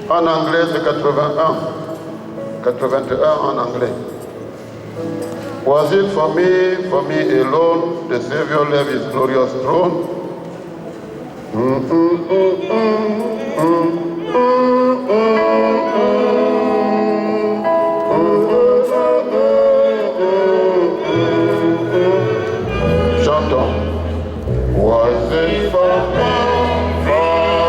En anglais, c'est 81. 81 en anglais. Was it for me alone, the Savior left his glorious throne? Chantons. Was it for me? Throne,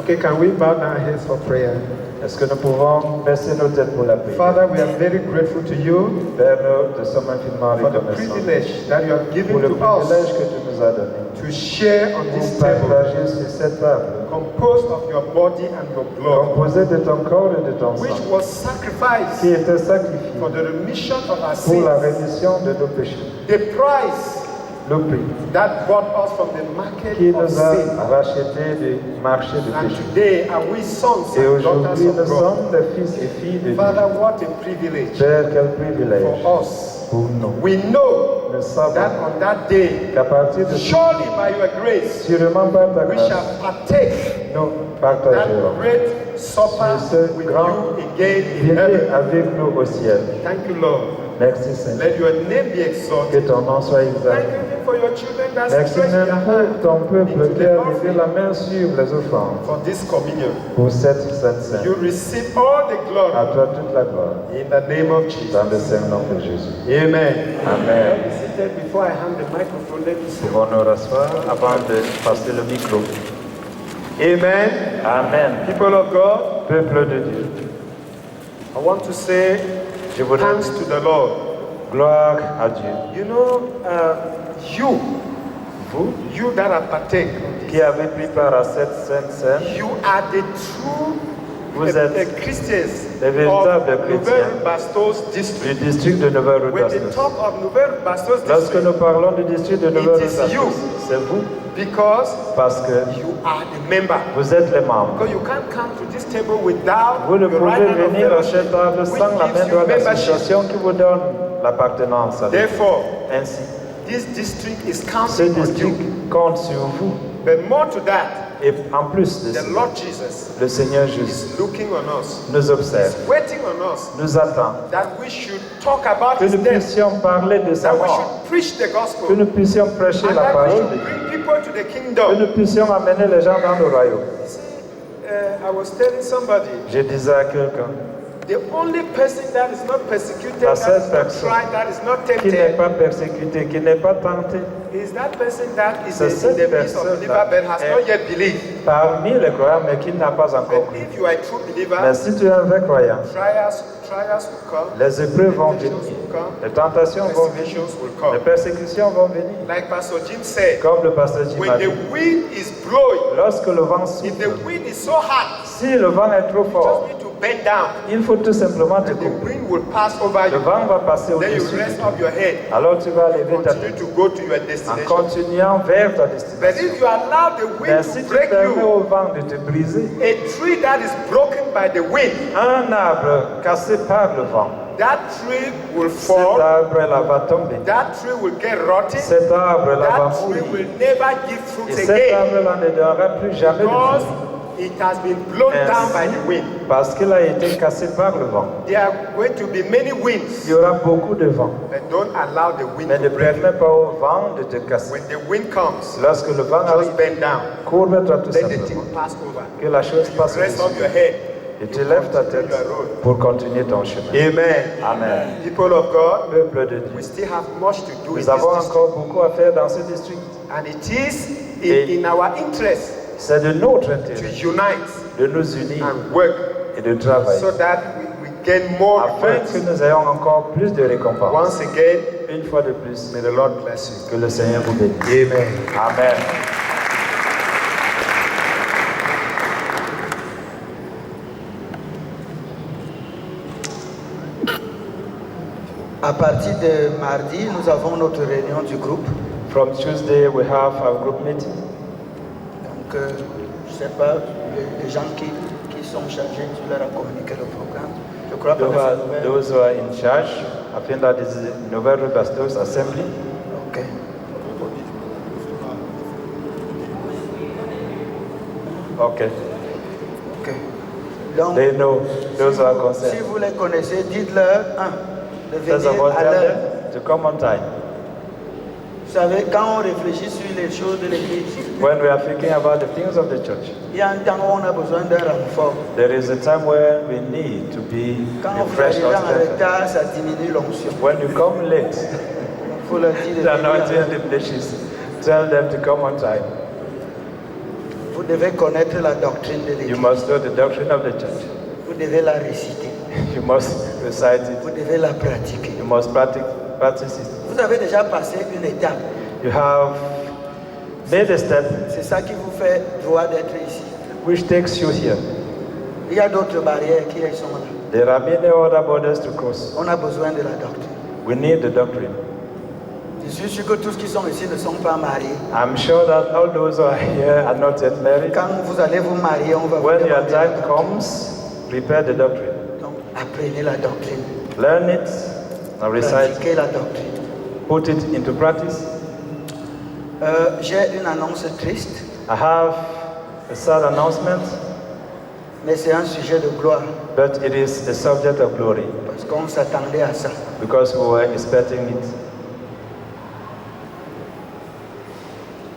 Okay, can we bow down our heads for prayer? Est-ce que nous pouvons baisser nos têtes pour la prière? Father, we are very grateful to you Père, nous te sommes infiniment for the reconnaissants privilege that you have pour given le to privilège us que tu nous as donné to share on pour this table, partager sur cette table, composed of your body and your blood, composée de ton corps et de ton which sang, was qui sacrificed était sacrifié for the remission of our pour la sins. rémission de nos péchés. The price Le prix that brought us from the market qui of nous a sin. rachetés du marché de And péché. today are we sons Et and daughters aujourd'hui, of nous God. sommes des fils et filles de Dieu. Father, what a privilege Père, quel privilège for us. pour nous. We know Nous savons that on that day, qu'à partir de surely by your grace, sûrement par ta we grâce, shall partake nous that partagerons great supper ce with grand you again in dîner heaven. avec nous au ciel. Thank you, Lord. Merci Seigneur. Let your name be Que exalted. ton nom soit Thank exalté. you for your children that Merci stretch their même hand pour ton peuple into qui the a levé offering la main sur les offrandes for this communion. pour cette sainte Sainte. You receive all the glory À toi toute la gloire. in the name of Jesus. Dans le saint nom de Jésus. Amen. Amen. Be seated before I hand the microphone. Let me say. Pouvons nous rasseoir avant de passer le micro. Amen. Amen. People of God, Peuple de Dieu, I want to say je voudrais thanks to the Lord. gloire à Dieu. You know, you that are partake, Qui avez pris part à cette sainte scène, you are the true Vous êtes Christians les véritables of chrétiens Nouvelle Bastos du district. district de Nouvelle When they Bastos. talk of Nouvelle Bastos Lorsque district, nous parlons du district de Nouvelle is you. Bastos, c'est vous, because parce que you are the member. vous êtes les membres. Because you can't come to this table without Vous ne your pouvez right hand of venir à fellowship, cette table which sans la gives main you droite membership. d'association qui vous donne l'appartenance à Dieu. Therefore, Ainsi, this district is ce counting on district you. compte sur vous. But more to that, Et en plus de the ça, Lord Jesus le Seigneur Jésus is looking on us, nous observe, is waiting on us, nous attend, that we should talk about que His nous death, puissions parler de sa that we mort, should preach the que gospel, nous puissions prêcher and la that we parole de should Dieu, bring people to the que kingdom. nous puissions amener les gens dans le royaume. You see, I was telling somebody, Je disais à quelqu'un, the only person that is not persecuted, La that seule is not personne tried, that is not qui n'est tempted, pas persécuté, qui n'est pas tenté, is that person that is C'est in cette the midst of personne believer but has est- not yet believed. parmi les croyants, mais qui n'a pas encore But cru. if you are a true believer, Mais si tu es un vrai croyant, trials will come, les épreuves vont venir, temptations will come, les tentations vont venir, persecutions will les come. persécutions vont venir. Like Pastor Jim said, Comme le pasteur Jim when a the dit, wind is blowing, lorsque le vent if the souffle, wind is so hard, si le vent est trop you fort, just need to bend down. il faut tout simplement te And the couper. wind will pass over Le you. vent va passer Then you au-dessus de rest toi. up your head. Alors tu vas lever ta Continue tête to go to your en destination. continuant vers ta But destination. if you allow the Mais wind si to tu break permets you, au vent de te briser, a tree that is broken by the wind, un arbre cassé par le vent, that tree will cet fall, arbre-là va tomber. that tree will get rotten, Cet arbre-là va that tree mourir. will never give Et fruits cet again arbre-là ne donnera plus jamais de because fruits. it has been blown down by the wind. Parce qu'il a été cassé par le vent. There are going to be many Il winds, y aura beaucoup de vent. but don't allow the wind Mais to ne break you. permets pas au vent de te casser. When the wind comes, Lorsque le vent arrive, just bend down. courbe-toi tout Let the simplement. thing pass over. Que la chose passe Rest au-dessus. up your head. Et tu lèves ta tête pour continuer ton chemin. Amen. Amen. People of God, Peuple de we Dieu. still have much to do in Nous avons this district. encore beaucoup à faire dans ce district. And it is Et- in our interest C'est de notre to intérêt unite de nous unir and work et de travailler so that we gain more afin que rewards. nous ayons encore plus de récompenses. Once again, Une fois de plus, may the Lord bless you. que le Seigneur vous bénisse. Amen. Amen. À partir de mardi, nous avons notre réunion du groupe. From Tuesday, we have our group meeting. Donc, je ne sais pas, les gens qui sont chargés, tu leur as communiqué le programme. Je crois pas que c'est ouvert. Those who are in charge, I think that is the Nouvelle Bastos Assembly. Ok. Okay. Ok. Donc, They know those who are si concerned. vous les connaissez, dites-leur de First of venir all, à tell l'heure. them to come on time. Vous savez, quand on réfléchit sur les choses de l'Église, When we are thinking about the things of the church, il y a un temps où on a besoin d'un renfort. there is a time when we need to be Quand vous refreshed arrivez or en strengthened. retard, ça diminue l'onction. When you come late, Il faut leur dire de the venir à l'heure. anointing diminishes. Tell them to come on time. Vous devez connaître la doctrine de You l'Église. must know the doctrine of the church. Vous devez la réciter. You must recite it. Vous devez la pratiquer. You must practice it. Vous avez déjà passé une étape. You have made a step C'est ça qui vous fait droit d'être ici. which takes you here. Il y a d'autres barrières qui sont là. There are many other borders to cross. On a besoin de la doctrine. We need the doctrine. Je suis sûr que tous qui sont ici ne sont pas mariés. I'm sure that all those who are here are not yet married. Quand vous allez vous marier, on va vous When your demander la time doctrine. comes, prepare the doctrine. Donc, apprenez la doctrine. Learn it and recite. Pratiquez la doctrine. Put it into practice. J'ai une annonce triste, I have a sad announcement, mais c'est un sujet de gloire but it is a subject of glory parce qu'on s'attendait à ça. because we were expecting it.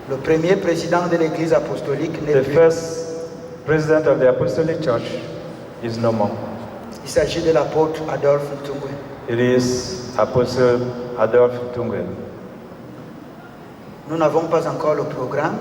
Le premier président de l'Église apostolique n'est The plus. first president of the Apostolic Church is no more. Il s'agit de l'apôtre Adolphe Ntungwe. It is Apostle Adolphe Tungwe. Nous n'avons pas encore le programme,